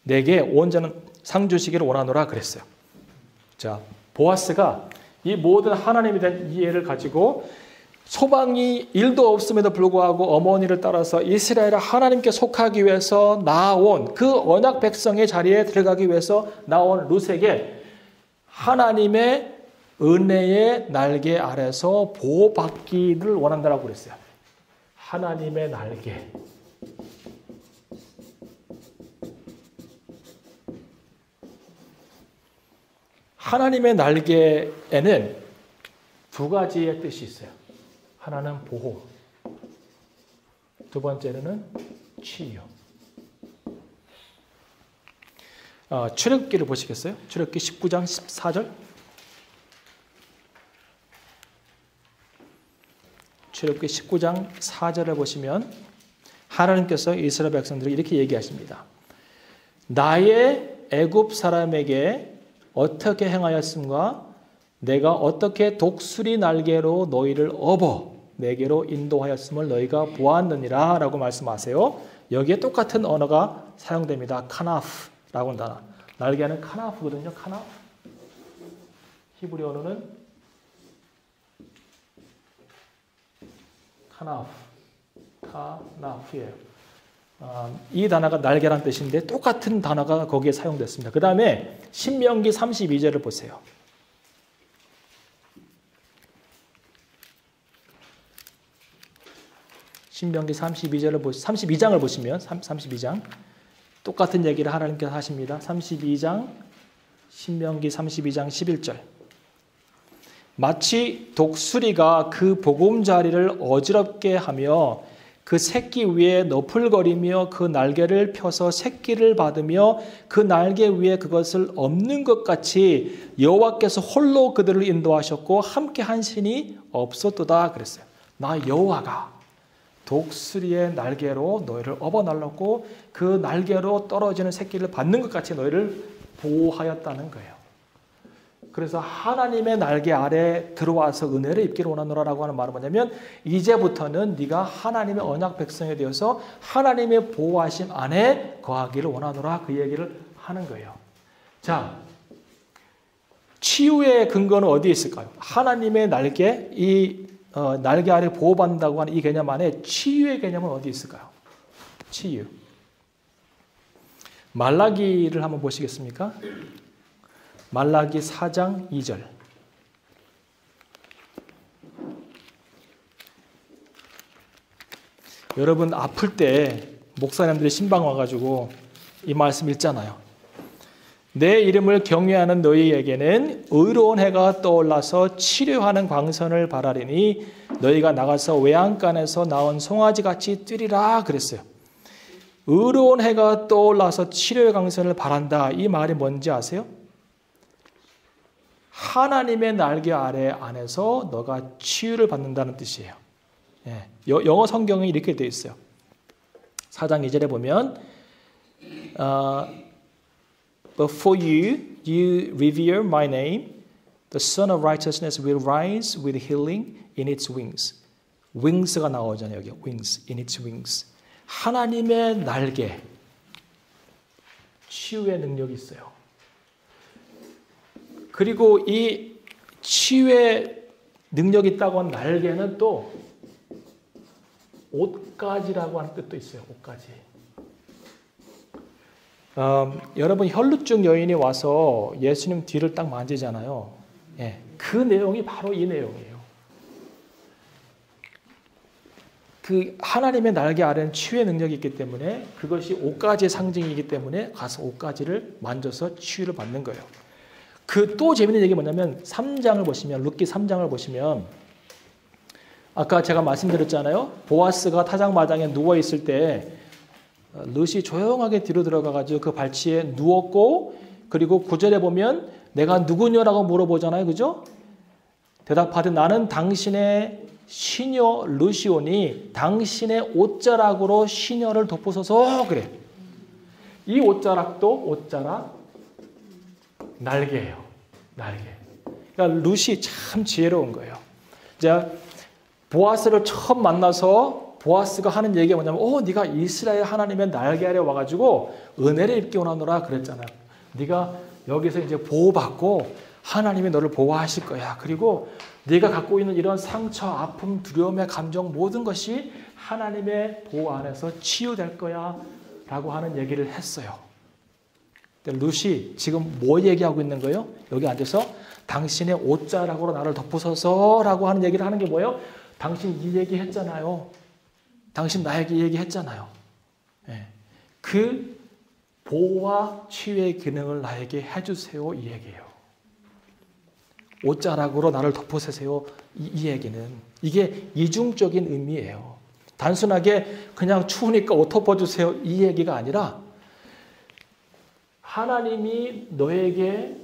내게 온전한 상 주시기를 원하노라 그랬어요. 자, 보아스가 이 모든 하나님에 대한 이해를 가지고 소방이 일도 없음에도 불구하고 어머니를 따라서 이스라엘 하나님께 속하기 위해서 나온 그 언약 백성의 자리에 들어가기 위해서 나온 룻에게 하나님의 은혜의 날개 아래서 보호받기를 원한다라고 그랬어요. 하나님의 날개. 하나님의 날개에는 두 가지의 뜻이 있어요. 하나는 보호, 두 번째는 치유. 출애굽기를 보시겠어요? 출애굽기 19장 14절. 출애굽기 19장 4절을 보시면 하나님께서 이스라엘 백성들에게 이렇게 얘기하십니다. 나의 애굽 사람에게 어떻게 행하였음과 내가 어떻게 독수리 날개로 너희를 업어 내게로 인도하였음을 너희가 보았느니라 라고 말씀하세요. 여기에 똑같은 언어가 사용됩니다. 카나프라고 하는 단어. 날개는 카나프거든요. 카나프. 히브리 언어는 카나프예요. 이 단어가 날개란 뜻인데 똑같은 단어가 거기에 사용됐습니다. 그 다음에 신명기 32절을 보세요. 신명기 32장을 보시면 32장 똑같은 얘기를 하나님께서 하십니다. 32장 신명기 32장 11절. 마치 독수리가 그 보금자리를 어지럽게 하며 그 새끼 위에 너풀거리며 그 날개를 펴서 새끼를 받으며 그 날개 위에 그것을 엎는 것 같이 여호와께서 홀로 그들을 인도하셨고 함께 한 신이 없었도다 그랬어요. 나 여호와가 독수리의 날개로 너희를 업어날랐고 그 날개로 떨어지는 새끼를 받는 것 같이 너희를 보호하였다는 거예요. 그래서 하나님의 날개 아래 들어와서 은혜를 입기를 원하노라라고 하는 말은 뭐냐면 이제부터는 네가 하나님의 언약 백성이 되어서 하나님의 보호하심 안에 거하기를 원하노라 그 얘기를 하는 거예요. 자, 치유의 근거는 어디에 있을까요? 하나님의 날개, 날개 아래 보호받는다고 하는 이 개념 안에 치유의 개념은 어디에 있을까요? 치유. 말라기를 한번 보시겠습니까? 말라기 4장 2절. 여러분 아플 때 목사님들이 신방 와가지고 이 말씀 읽잖아요. 내 이름을 경외하는 너희에게는 의로운 해가 떠올라서 치료하는 광선을 바라리니 너희가 나가서 외양간에서 나온 송아지같이 뛰리라 그랬어요. 의로운 해가 떠올라서 치료의 광선을 바란다. 이 말이 뭔지 아세요? 하나님의 날개 아래 안에서 너가 치유를 받는다는 뜻이에요. 예, 영어 성경에 이렇게 되어 있어요. 4장 2절에 보면 But for you revere my name. The Son of Righteousness will rise with healing in its wings. wings가 나오잖아요. 여기 wings, in its wings. 하나님의 날개, 치유의 능력이 있어요. 그리고 이 치유의 능력이 있다고 한 날개는 또 옷가지라고 하는 뜻도 있어요. 옷가지. 여러분 혈루증 여인이 와서 예수님 뒤를 딱 만지잖아요. 예, 그 내용이 바로 이 내용이에요. 그 하나님의 날개 아래는 치유의 능력이 있기 때문에 그것이 옷가지의 상징이기 때문에 가서 옷가지를 만져서 치유를 받는 거예요. 그 또 재밌는 얘기 뭐냐면 3장을 보시면 룻기 3장을 보시면 아까 제가 말씀드렸잖아요. 보아스가 타작마당에 누워 있을 때 룻이 조용하게 뒤로 들어가가지고 그 발치에 누웠고 그리고 9절에 보면 내가 누구냐라고 물어보잖아요. 그죠? 대답하되 나는 당신의 시녀 룻이오니 당신의 옷자락으로 시녀를 덮으소서 그래. 이 옷자락도 옷자락 날개예요. 날개. 그러니까 룻이 참 지혜로운 거예요. 이제 보아스를 처음 만나서 보아스가 하는 얘기가 뭐냐면 네가 이스라엘 하나님의 날개 아래 와가지고 은혜를 입게 원하노라 그랬잖아요. 네가 여기서 이제 보호받고 하나님이 너를 보호하실 거야. 그리고 네가 갖고 있는 이런 상처, 아픔, 두려움의 감정 모든 것이 하나님의 보호 안에서 치유될 거야 라고 하는 얘기를 했어요. 룻이 지금 뭐 얘기하고 있는 거예요? 여기 앉아서 당신의 옷자락으로 나를 덮으소서 라고 하는 얘기를 하는 게 뭐예요? 당신 이 얘기 했잖아요. 당신 나에게 얘기했잖아요. 그 보호와 치유의 기능을 나에게 해주세요. 이 얘기예요. 옷자락으로 나를 덮으세요. 이 얘기는 이게 이중적인 의미예요. 단순하게 그냥 추우니까 옷 덮어주세요. 이 얘기가 아니라 하나님이 너에게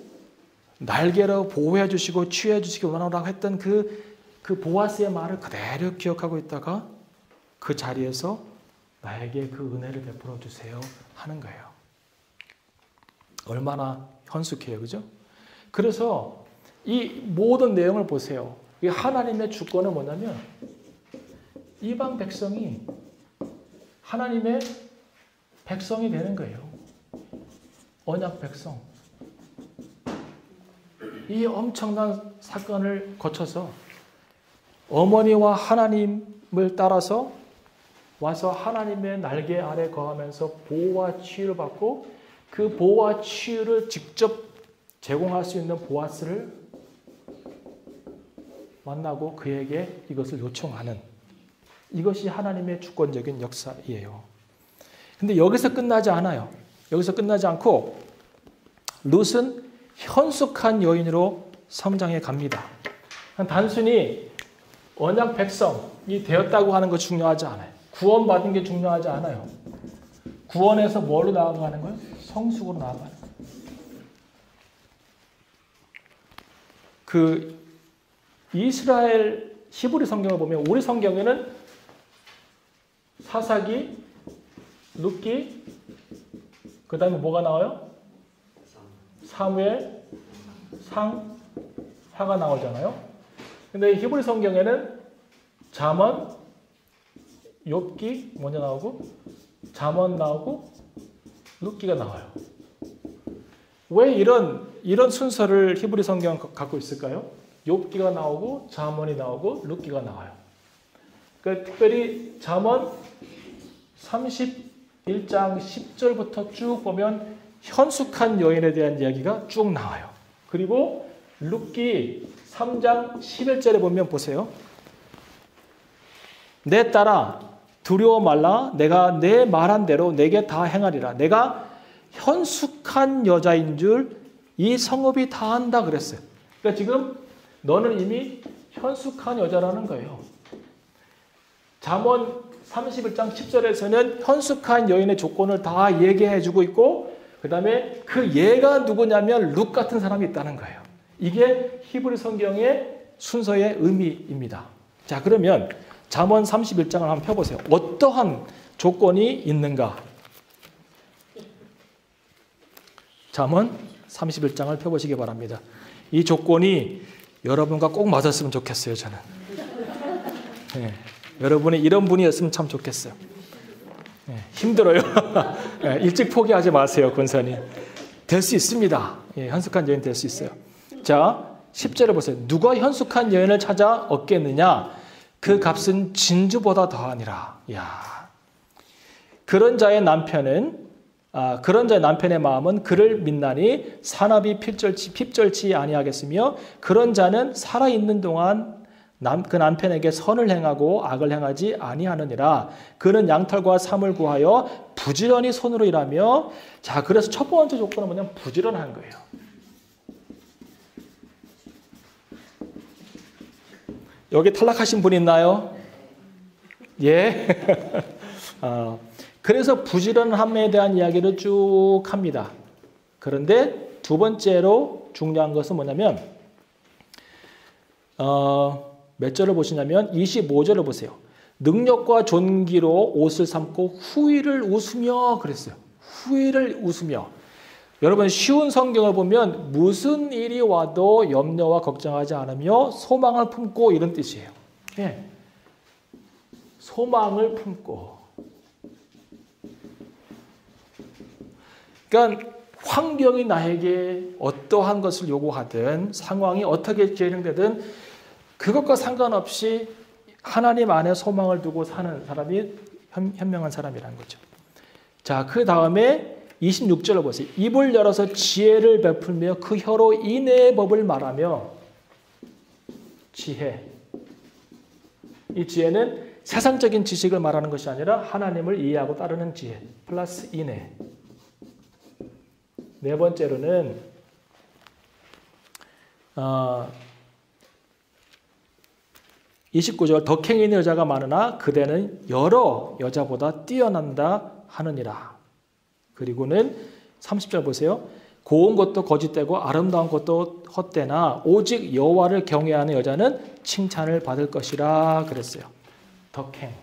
날개로 보호해 주시고 치유해 주시기 원하노라고 했던 그 보아스의 말을 그대로 기억하고 있다가 그 자리에서 나에게 그 은혜를 베풀어 주세요 하는 거예요. 얼마나 현숙해요. 그죠? 그래서 이 모든 내용을 보세요. 이 하나님의 주권은 뭐냐면 이방 백성이 하나님의 백성이 되는 거예요. 언약 백성. 이 엄청난 사건을 거쳐서 어머니와 하나님을 따라서 와서 하나님의 날개 아래 거하면서 보호와 치유를 받고 그 보호와 치유를 직접 제공할 수 있는 보아스를 만나고 그에게 이것을 요청하는 이것이 하나님의 주권적인 역사이에요. 근데 여기서 끝나지 않아요. 여기서 끝나지 않고 룻은 현숙한 여인으로 성장해 갑니다. 단순히 언약 백성이 되었다고 하는 거 중요하지 않아요. 구원받은 게 중요하지 않아요. 구원에서 뭐로 나아가는 거예요? 성숙으로 나아가는 거예요. 그 이스라엘 히브리 성경을 보면 우리 성경에는 사사기, 룻기, 그 다음에 뭐가 나와요? 사무엘, 상하가 나오잖아요. 근데 히브리 성경에는 잠언, 욥기 먼저 나오고 잠언 나오고 룻기가 나와요. 왜 이런 순서를 히브리 성경은 갖고 있을까요? 욥기가 나오고 잠언이 나오고 룻기가 나와요. 그러니까 특별히 잠언 31장 10절부터 쭉 보면 현숙한 여인에 대한 이야기가 쭉 나와요. 그리고 룻기 3장 11절에 보면 보세요. 내 딸아 두려워 말라. 내가 내 말한 대로 내게 다 행하리라. 내가 현숙한 여자인 줄 이 성읍이 다 안다 그랬어요. 그러니까 지금 너는 이미 현숙한 여자라는 거예요. 잠언 31장 10절에서는 현숙한 여인의 조건을 다 얘기해 주고 있고 그 다음에 그 얘가 누구냐면 룻 같은 사람이 있다는 거예요. 이게 히브리 성경의 순서의 의미입니다. 자, 그러면 잠언 31장을 한번 펴보세요. 어떠한 조건이 있는가? 잠언 31장을 펴보시기 바랍니다. 이 조건이 여러분과 꼭 맞았으면 좋겠어요. 저는. 네, 여러분이 이런 분이었으면 참 좋겠어요. 네, 힘들어요. 네, 일찍 포기하지 마세요. 권사님. 될 수 있습니다. 예, 현숙한 여인 될 수 있어요. 자, 10절을 보세요. 누가 현숙한 여인을 찾아 얻겠느냐? 그 값은 진주보다 더하니라. 야, 그런 자의 남편의 마음은 그를 믿나니 산업이 핍절치 아니하겠으며 그런 자는 살아있는 동안 그 남편에게 선을 행하고 악을 행하지 아니하느니라. 그는 양털과 삼을 구하여 부지런히 손으로 일하며. 자, 그래서 첫 번째 조건은 뭐냐면 부지런한 거예요. 여기 탈락하신 분 있나요? 예. 그래서 부지런함에 대한 이야기를 쭉 합니다. 그런데 두 번째로 중요한 것은 뭐냐면 몇 절을 보시냐면 25절을 보세요. 능력과 존귀로 옷을 삼고 후일을 웃으며 그랬어요. 후일을 웃으며. 여러분 쉬운 성경을 보면 무슨 일이 와도 염려와 걱정하지 않으며 소망을 품고 이런 뜻이에요. 예. 소망을 품고. 그러니까 환경이 나에게 어떠한 것을 요구하든 상황이 어떻게 진행되든 그것과 상관없이 하나님 안에 소망을 두고 사는 사람이 현명한 사람이라는 거죠. 자, 그 다음에 26절을 보세요. 입을 열어서 지혜를 베풀며 그 혀로 인애의 법을 말하며. 지혜. 이 지혜는 세상적인 지식을 말하는 것이 아니라 하나님을 이해하고 따르는 지혜 플러스 인애. 네 번째로는 29절 덕행 있는 여자가 많으나 그대는 여러 여자보다 뛰어난다 하느니라. 그리고는 30절 보세요. 고운 것도 거짓되고 아름다운 것도 헛되나 오직 여호와를 경외하는 여자는 칭찬을 받을 것이라 그랬어요. 덕행.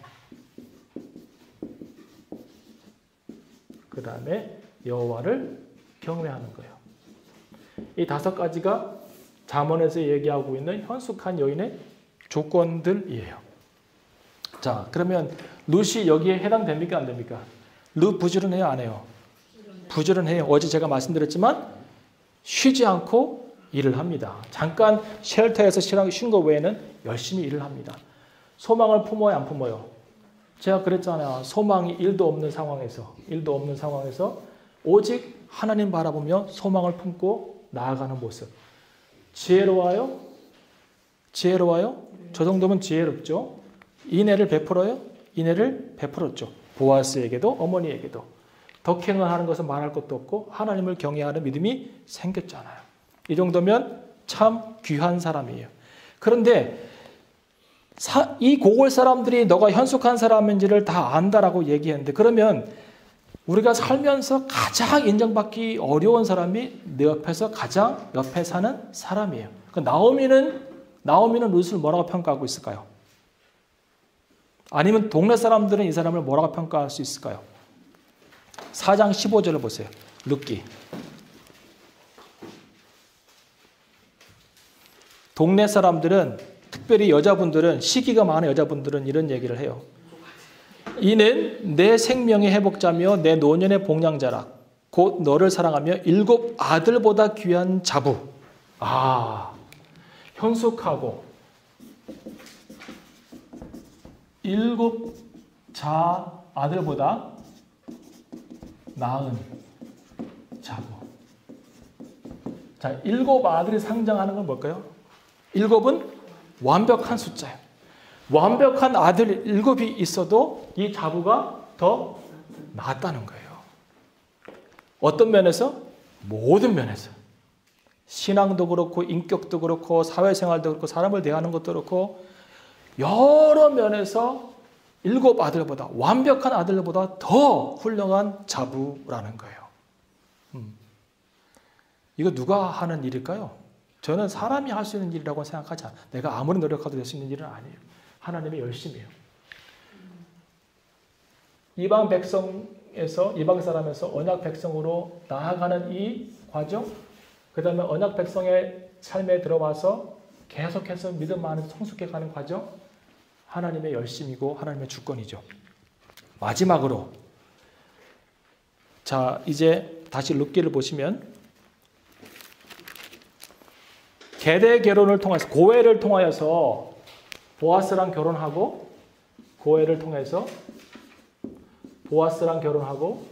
그 다음에 여호와를 경외하는 거예요. 이 다섯 가지가 잠언에서 얘기하고 있는 현숙한 여인의 조건들이에요. 자, 그러면 룻이 여기에 해당됩니까? 안 됩니까? 룻 부지런해요? 안 해요? 부지런해요. 어제 제가 말씀드렸지만 쉬지 않고 일을 합니다. 잠깐 쉘터에서 쉰 거 외에는 열심히 일을 합니다. 소망을 품어요? 안 품어요? 제가 그랬잖아요. 소망이 일도 없는 상황에서 오직 하나님 바라보며 소망을 품고 나아가는 모습. 지혜로워요? 저 정도면 지혜롭죠. 인애를 베풀어요? 인애를 베풀었죠. 보아스에게도 어머니에게도. 덕행을 하는 것은 말할 것도 없고 하나님을 경외하는 믿음이 생겼잖아요. 이 정도면 참 귀한 사람이에요. 그런데 이 고골 사람들이 너가 현숙한 사람인지를 다 안다라고 얘기했는데 그러면 우리가 살면서 가장 인정받기 어려운 사람이 내 옆에서 가장 옆에 사는 사람이에요. 나오미는 룻을 뭐라고 평가하고 있을까요? 아니면 동네 사람들은 이 사람을 뭐라고 평가할 수 있을까요? 4장 15절을 보세요. 룻기. 동네 사람들은 특별히 여자분들은 시기가 많은 여자분들은 이런 얘기를 해요. 이는 내 생명의 회복자며 내 노년의 복량자라. 곧 너를 사랑하며 7 아들보다 귀한 자부. 현숙하고 7 아들보다 나은 자부. 자, 7 아들이 상징하는 건 뭘까요? 7은 완벽한 숫자예요. 완벽한 아들 7이 있어도 이 자부가 더 낫다는 거예요. 어떤 면에서? 모든 면에서. 신앙도 그렇고 인격도 그렇고 사회생활도 그렇고 사람을 대하는 것도 그렇고 여러 면에서 7 아들보다 완벽한 아들보다 더 훌륭한 자부라는 거예요. 이거 누가 하는 일일까요? 저는 사람이 할 수 있는 일이라고 생각하지 않아요. 내가 아무리 노력해도 될 수 있는 일은 아니에요. 하나님의 열심이에요. 이방 사람에서 언약 백성으로 나아가는 이 과정, 그 다음에 언약 백성의 삶에 들어와서 계속해서 믿음 안에서 성숙해가는 과정, 하나님의 열심이고 하나님의 주권이죠. 마지막으로 자 이제 다시 룻기를 보시면 계대 결혼을 통해서 고해를 통하여서 보아스랑 결혼하고 고해를 통해서 보아스랑 결혼하고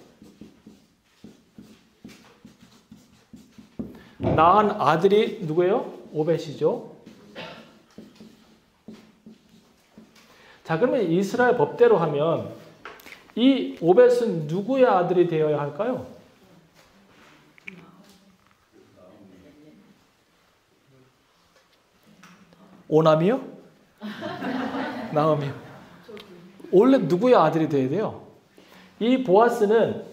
낳은 아들이 누구예요? 오벳이죠. 자, 그러면 이스라엘 법대로 하면 이 오벳은 누구의 아들이 되어야 할까요? 오남이요? 나음이요? 원래 누구의 아들이 돼야 돼요? 이 보아스는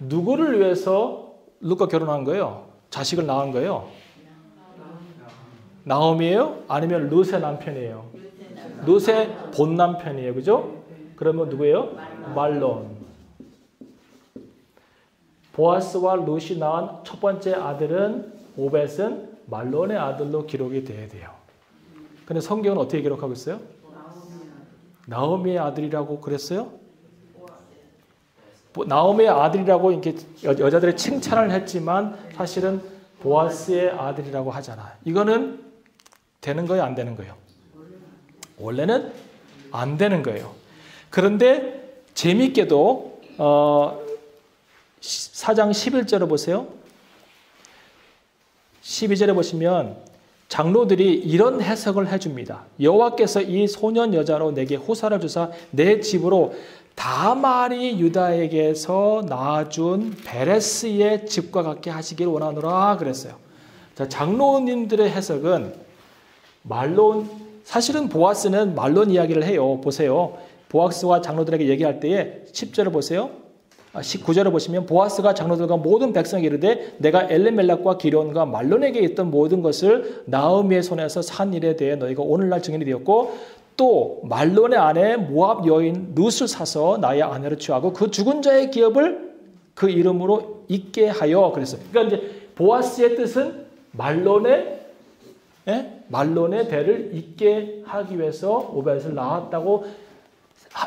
누구를 위해서 룻과 결혼한 거예요? 자식을 낳은 거예요? 나옴이에요? 아니면 룻의 남편이에요? 룻의 본 남편이에요. 그죠? 그러면 누구예요? 말론. 보아스와 룻이 낳은 첫 번째 아들은 오벳은 말론의 아들로 기록이 돼야 돼요. 근데 성경은 어떻게 기록하고 있어요? 나오미의 아들이라고 그랬어요? 나오미의 아들이라고 이렇게 여자들이 칭찬을 했지만 사실은 보아스의 아들이라고 하잖아. 이거는 되는 거예요, 안 되는 거예요? 원래는 안 되는 거예요. 그런데 재미있게도 4장 11절을 보세요. 12절에 보시면 장로들이 이런 해석을 해줍니다. 여호와께서 이 소년 여자로 내게 후사를 주사 내 집으로 다말이 유다에게서 낳아준 베레스의 집과 같게 하시기를 원하노라 그랬어요. 자, 장로님들의 해석은 말론, 사실은 보아스는 말론 이야기를 해요. 보세요. 보아스와 장로들에게 얘기할 때에 10절을 보세요. 19절을 보시면 보아스가 장로들과 모든 백성에게 이르되 내가 엘레멜렉과 기론과 말론에게 있던 모든 것을 나오미의 손에서 산 일에 대해 너희가 오늘날 증인이 되었고 또 말론의 아내 모압 여인 룻을 사서 나의 아내로 취하고 그 죽은 자의 기업을 그 이름으로 잊게 하여 그랬어요. 그러니까 이제 보아스의 뜻은 말론의 대를 잊게 하기 위해서 오벳을 낳았다고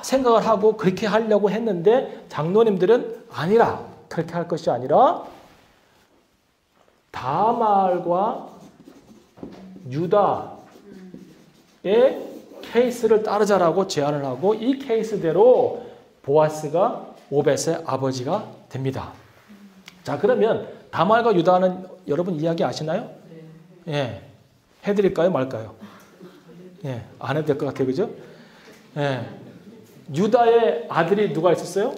생각을 하고 그렇게 하려고 했는데 장로님들은 아니라 그렇게 할 것이 아니라 다말과 유다의 케이스를 따르자라고 제안을 하고 이 케이스대로 보아스가 오벳의 아버지가 됩니다. 자, 그러면 다말과 유다는 여러분 이야기 아시나요? 예. 해드릴까요? 말까요? 예. 안 해도 될 것 같아요. 그죠? 예. 유다의 아들이 누가 있었어요?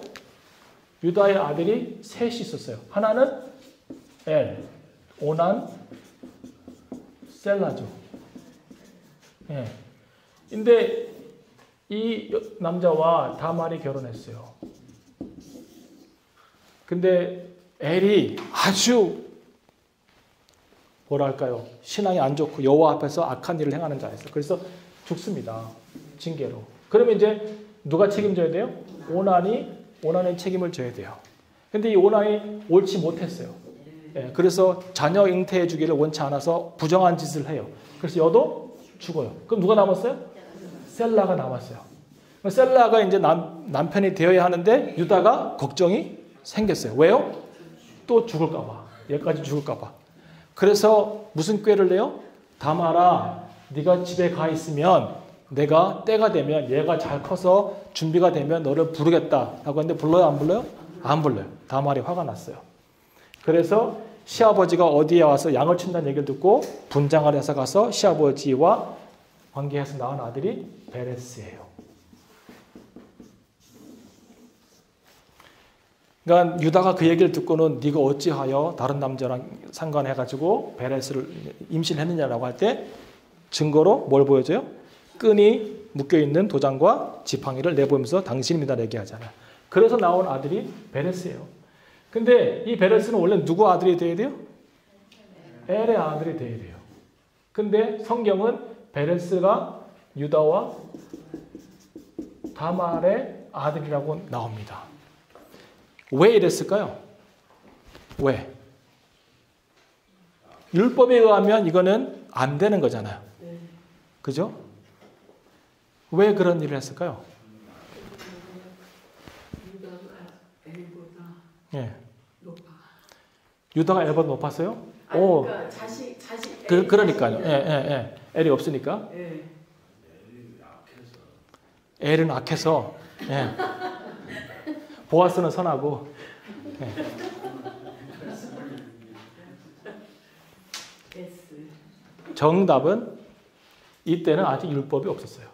유다의 아들이 셋이 있었어요. 하나는 엘, 오난, 셀라죠. 예. 근데 이 남자와 다말이 결혼했어요. 근데 엘이 아주 뭐랄까요? 신앙이 안 좋고 여호와 앞에서 악한 일을 행하는 자였어요. 그래서 죽습니다. 징계로. 그러면 이제 누가 책임져야 돼요? 오난이 책임을 져야 돼요. 근데 이 오난이 옳지 못했어요. 예, 그래서 자녀 잉태해 주기를 원치 않아서 부정한 짓을 해요. 그래서 여도 죽어요. 그럼 누가 남았어요? 셀라가 남았어요. 셀라가 이제 남편이 되어야 하는데 유다가 걱정이 생겼어요. 왜요? 또 죽을까봐. 얘까지 죽을까봐. 그래서 무슨 꾀를 내요? 다말아, 네가 집에 가 있으면 내가 때가 되면 얘가 잘 커서 준비가 되면 너를 부르겠다라고 했는데 불러요? 안 불러요? 안 불러요. 다말이 화가 났어요. 그래서 시아버지가 어디에 와서 양을 친다는 얘기를 듣고 분장을 해서 가서 시아버지와 관계해서 낳은 아들이 베레스예요. 그러니까 유다가 그 얘기를 듣고는 네가 어찌하여 다른 남자랑 상관해가지고 베레스를 임신했느냐라고 할 때 증거로 뭘 보여줘요? 끈이 묶여있는 도장과 지팡이를 내보면서 당신입니다 얘기하잖아요. 그래서 나온 아들이 베레스예요. 근데 이 베레스는 원래 누구 아들이 돼야 돼요? 엘의 아들이 돼야 돼요. 근데 성경은 베레스가 유다와 다말의 아들이라고 나옵니다. 왜 이랬을까요? 왜? 율법에 의하면 이거는 안 되는 거잖아요. 그죠? 왜 그런 일을 했을까요? 예. 유다가 엘보다 높았어요? 오. 그러니까 자식 그러니까요. 예. 엘이 없으니까. 엘은 악해서. 예. 보아스는 선하고. 예. 정답은 이때는 아직 율법이 없었어요.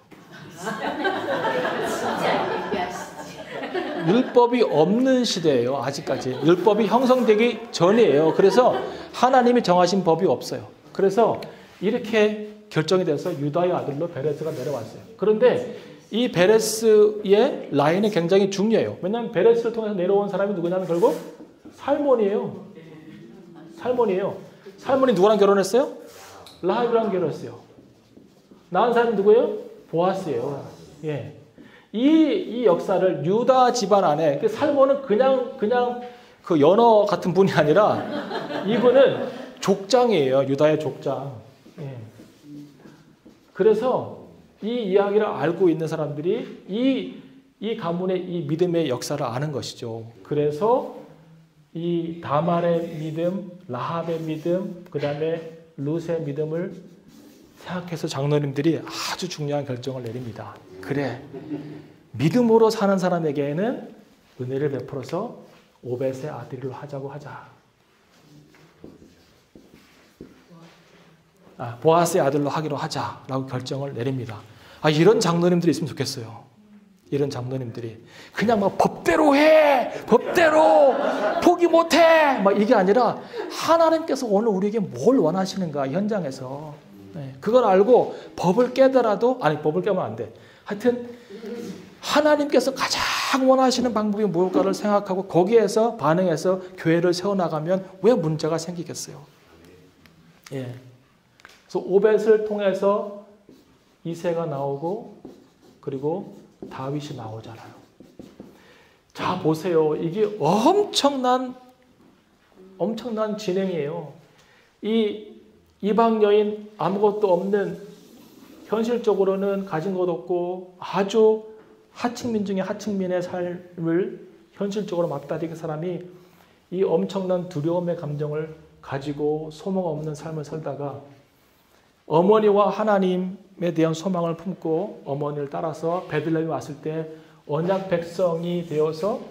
율법이 없는 시대예요. 아직까지. 율법이 형성되기 전이에요. 그래서 하나님이 정하신 법이 없어요. 그래서 이렇게 결정이 돼서 유다의 아들로 베레스가 내려왔어요. 그런데 이 베레스의 라인이 굉장히 중요해요. 왜냐하면 베레스를 통해서 내려온 사람이 누구냐면 결국 살몬이에요. 살몬이에요. 살몬이 누구랑 결혼했어요? 라합이랑 결혼했어요. 낳은 사람이 누구예요? 보아스예요. 예. 이 역사를 유다 집안 안에, 살몬은 그냥 그 연어 같은 분이 아니라 이분은 족장이에요. 유다의 족장. 예. 그래서 이 이야기를 알고 있는 사람들이 이 가문의 이 믿음의 역사를 아는 것이죠. 그래서 이 다말의 믿음, 라합의 믿음, 그 다음에 룻의 믿음을 생각해서 장로님들이 아주 중요한 결정을 내립니다. 그래, 믿음으로 사는 사람에게는 은혜를 베풀어서 오벳의 아들로 하자고 하자. 보아스의 아들로 하기로 하자라고 결정을 내립니다. 이런 장로님들이 있으면 좋겠어요. 이런 장로님들이 그냥 막 법대로 해, 법대로 포기 못해, 막 이게 아니라 하나님께서 오늘 우리에게 뭘 원하시는가 현장에서 그걸 알고 법을 깨더라도 법을 깨면 안 돼. 하여튼 하나님께서 가장 원하시는 방법이 뭘까를 생각하고 거기에서 반응해서 교회를 세워나가면 왜 문제가 생기겠어요? 예. 그래서 오벳을 통해서 이새가 나오고 그리고 다윗이 나오잖아요. 자, 보세요. 이게 엄청난 진행이에요. 이 이방 여인 아무것도 없는, 현실적으로는 가진 것 없고 아주 하층민 중에 하층민의 삶을 현실적으로 맞다리는 사람이 이 엄청난 두려움의 감정을 가지고 소망 없는 삶을 살다가 어머니와 하나님에 대한 소망을 품고 어머니를 따라서 베들레헴에 왔을 때 언약 백성이 되어서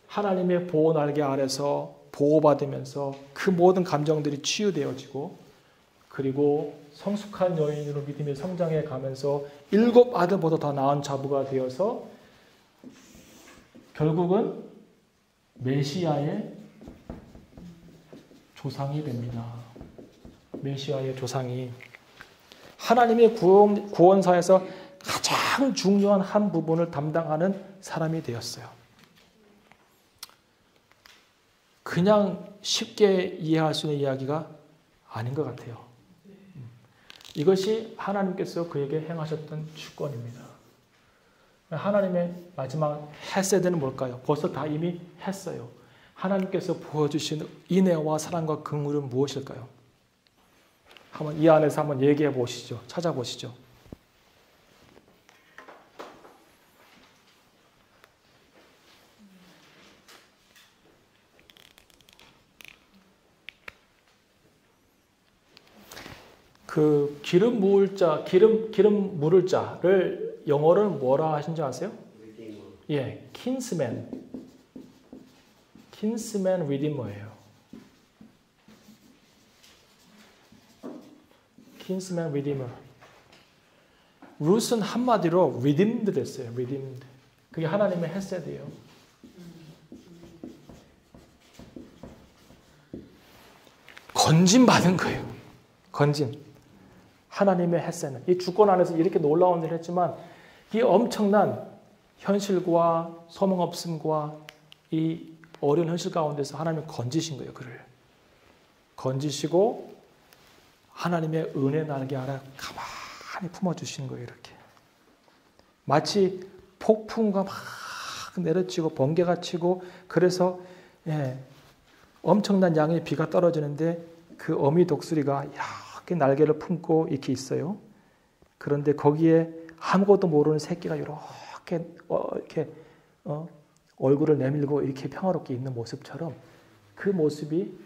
하나님의 보호 날개 아래서 보호받으면서 그 모든 감정들이 치유되어지고 그리고 성숙한 여인으로 믿음의 성장해 가면서 7 아들보다 더 나은 자부가 되어서 결국은 메시아의 조상이 됩니다. 메시아의 조상이 하나님의 구원사에서 가장 중요한 한 부분을 담당하는 사람이 되었어요. 그냥 쉽게 이해할 수 있는 이야기가 아닌 것 같아요. 이것이 하나님께서 그에게 행하셨던 주권입니다. 하나님의 마지막 헤세드는 뭘까요? 벌써 다 이미 했어요. 하나님께서 보여주신 인애와 사랑과 긍휼은 무엇일까요? 한번 이 안에서 한번 얘기해 보시죠. 찾아보시죠. 그 기름 부을 자, 기름 물을 자를 영어로 뭐라 하신지 아세요? 예, kinsman redeemer예요. kinsman redeemer. 룻은 한마디로 redeemed 됐어요. redeemed. 그게 하나님의 헤세드예요. 건진 받은 거예요. 건진. 하나님의 헤세는 이 주권 안에서 이렇게 놀라운 일을 했지만 이 엄청난 현실과 소망 없음과 이 어려운 현실 가운데서 하나님이 건지신 거예요. 그를 건지시고 하나님의 은혜 날개 아래 가만히 품어주시는 거예요. 이렇게 마치 폭풍과 막 내려치고 번개가 치고 그래서 엄청난 양의 비가 떨어지는데 그 어미 독수리가 이렇게 날개를 품고 이렇게 있어요. 그런데 거기에 아무것도 모르는 새끼가 이렇게 얼굴을 내밀고 이렇게 평화롭게 있는 모습처럼 그 모습이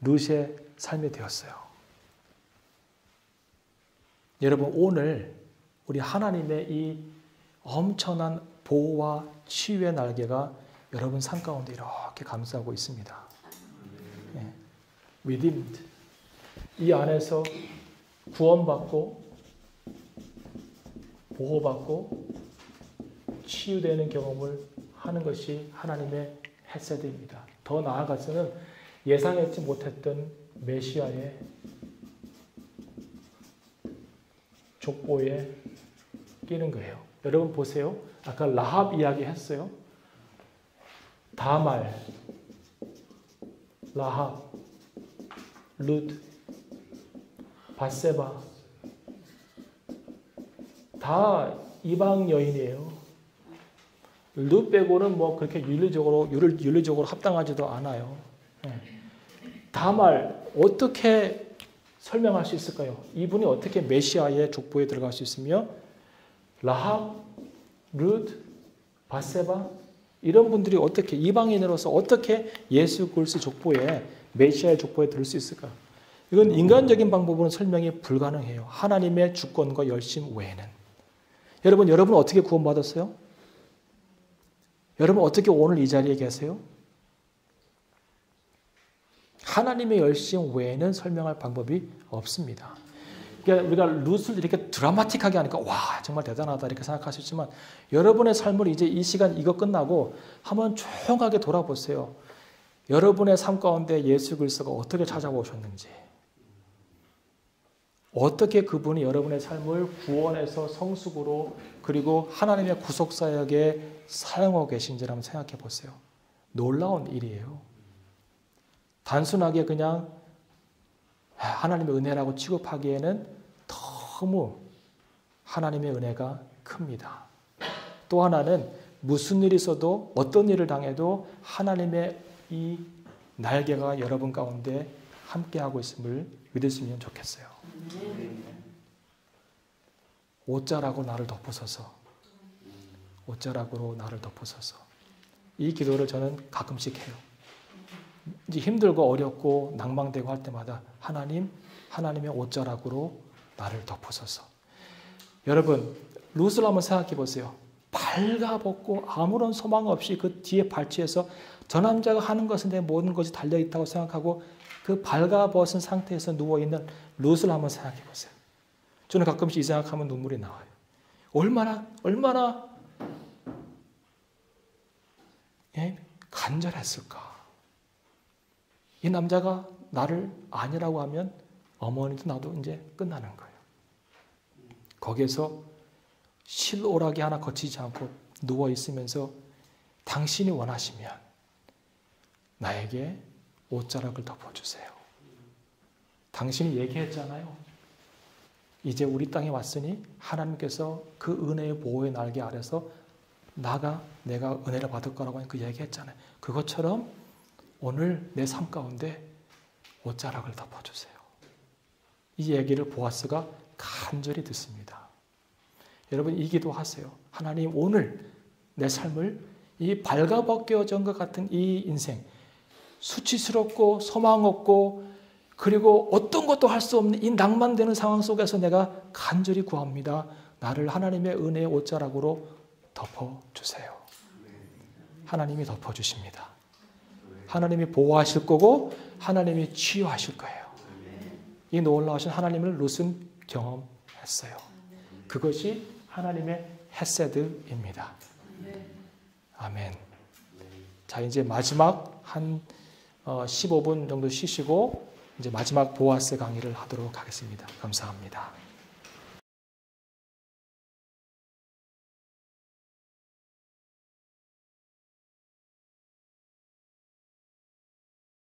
룻의 삶이 되었어요. 여러분, 오늘 우리 하나님의 이 엄청난 보호와 치유의 날개가 여러분 삶 가운데 이렇게 감싸고 있습니다. redeemed. 이 안에서 구원받고 보호받고 치유되는 경험을 하는 것이 하나님의 헤세드입니다. 더 나아가서는 예상했지 못했던 메시아의 족보에 끼는 거예요. 여러분 보세요. 아까 라합 이야기 했어요. 다말, 라합, 룻, 밧세바 다 이방 여인이에요. 룻 빼고는 뭐 그렇게 윤리적으로 합당하지도 않아요. 다말 어떻게 설명할 수 있을까요? 이분이 어떻게 메시아의 족보에 들어갈 수 있으며 라합, 룻, 밧세바 이런 분들이 어떻게 이방인으로서 어떻게 예수 그리스도 족보에 메시아의 족보에 들을 수 있을까? 이건 인간적인 방법으로는 설명이 불가능해요. 하나님의 주권과 열심 외에는. 여러분 어떻게 구원받았어요? 여러분 어떻게 오늘 이 자리에 계세요? 하나님의 열심 외에는 설명할 방법이 없습니다. 그러니까 우리가 룻을 이렇게 드라마틱하게 하니까 와 정말 대단하다 이렇게 생각할 수 있지만 여러분의 삶을 이제 이 시간 이거 끝나고 한번 조용하게 돌아보세요. 여러분의 삶 가운데 예수 그리스도가 어떻게 찾아오셨는지 어떻게 그분이 여러분의 삶을 구원에서 성숙으로 그리고 하나님의 구속사역에 사용하고 계신지를 한번 생각해 보세요. 놀라운 일이에요. 단순하게 그냥 하나님의 은혜라고 취급하기에는 너무 하나님의 은혜가 큽니다. 또 하나는 무슨 일이 있어도 어떤 일을 당해도 하나님의 이 날개가 여러분 가운데 함께하고 있음을 믿으시면 좋겠어요. 옷자락으로 나를 덮으소서. 옷자락으로 나를 덮으소서. 이 기도를 저는 가끔씩 해요. 이제 힘들고 어렵고 낭망되고 할 때마다 하나님의 옷자락으로 나를 덮으소서. 여러분 룻을 한번 생각해 보세요. 발가벗고 아무런 소망 없이 그 뒤에 발치해서 저 남자가 하는 것은 내 모든 것이 달려있다고 생각하고 그 발가벗은 상태에서 누워있는 룻을 한번 생각해 보세요. 저는 가끔씩 이 생각하면 눈물이 나와요. 얼마나 간절했을까. 이 남자가 나를 아니라고 하면 어머니도 나도 이제 끝나는 거예요. 거기에서 실오라기 하나 거치지 않고 누워있으면서 당신이 원하시면 나에게 옷자락을 덮어주세요. 당신이 얘기했잖아요. 이제 우리 땅에 왔으니 하나님께서 그 은혜의 보호의 날개 아래서 내가 은혜를 받을 거라고 그 얘기했잖아요. 그것처럼 오늘 내 삶 가운데 옷자락을 덮어주세요. 이 얘기를 보아스가 간절히 듣습니다. 여러분 이 기도하세요. 하나님 오늘 내 삶을 이 발가벗겨진 것 같은 이 인생 수치스럽고 소망 없고 그리고 어떤 것도 할 수 없는 이 낭만되는 상황 속에서 내가 간절히 구합니다. 나를 하나님의 은혜의 옷자락으로 덮어주세요. 하나님이 덮어주십니다. 하나님이 보호하실 거고 하나님이 치유하실 거예요. 이 놀라우신 하나님을 룻은 경험했어요. 그것이 하나님의 헤세드입니다. 아멘. 자 이제 마지막 한 15분 정도 쉬시고 이제 마지막 보아스 강의를 하도록 하겠습니다. 감사합니다.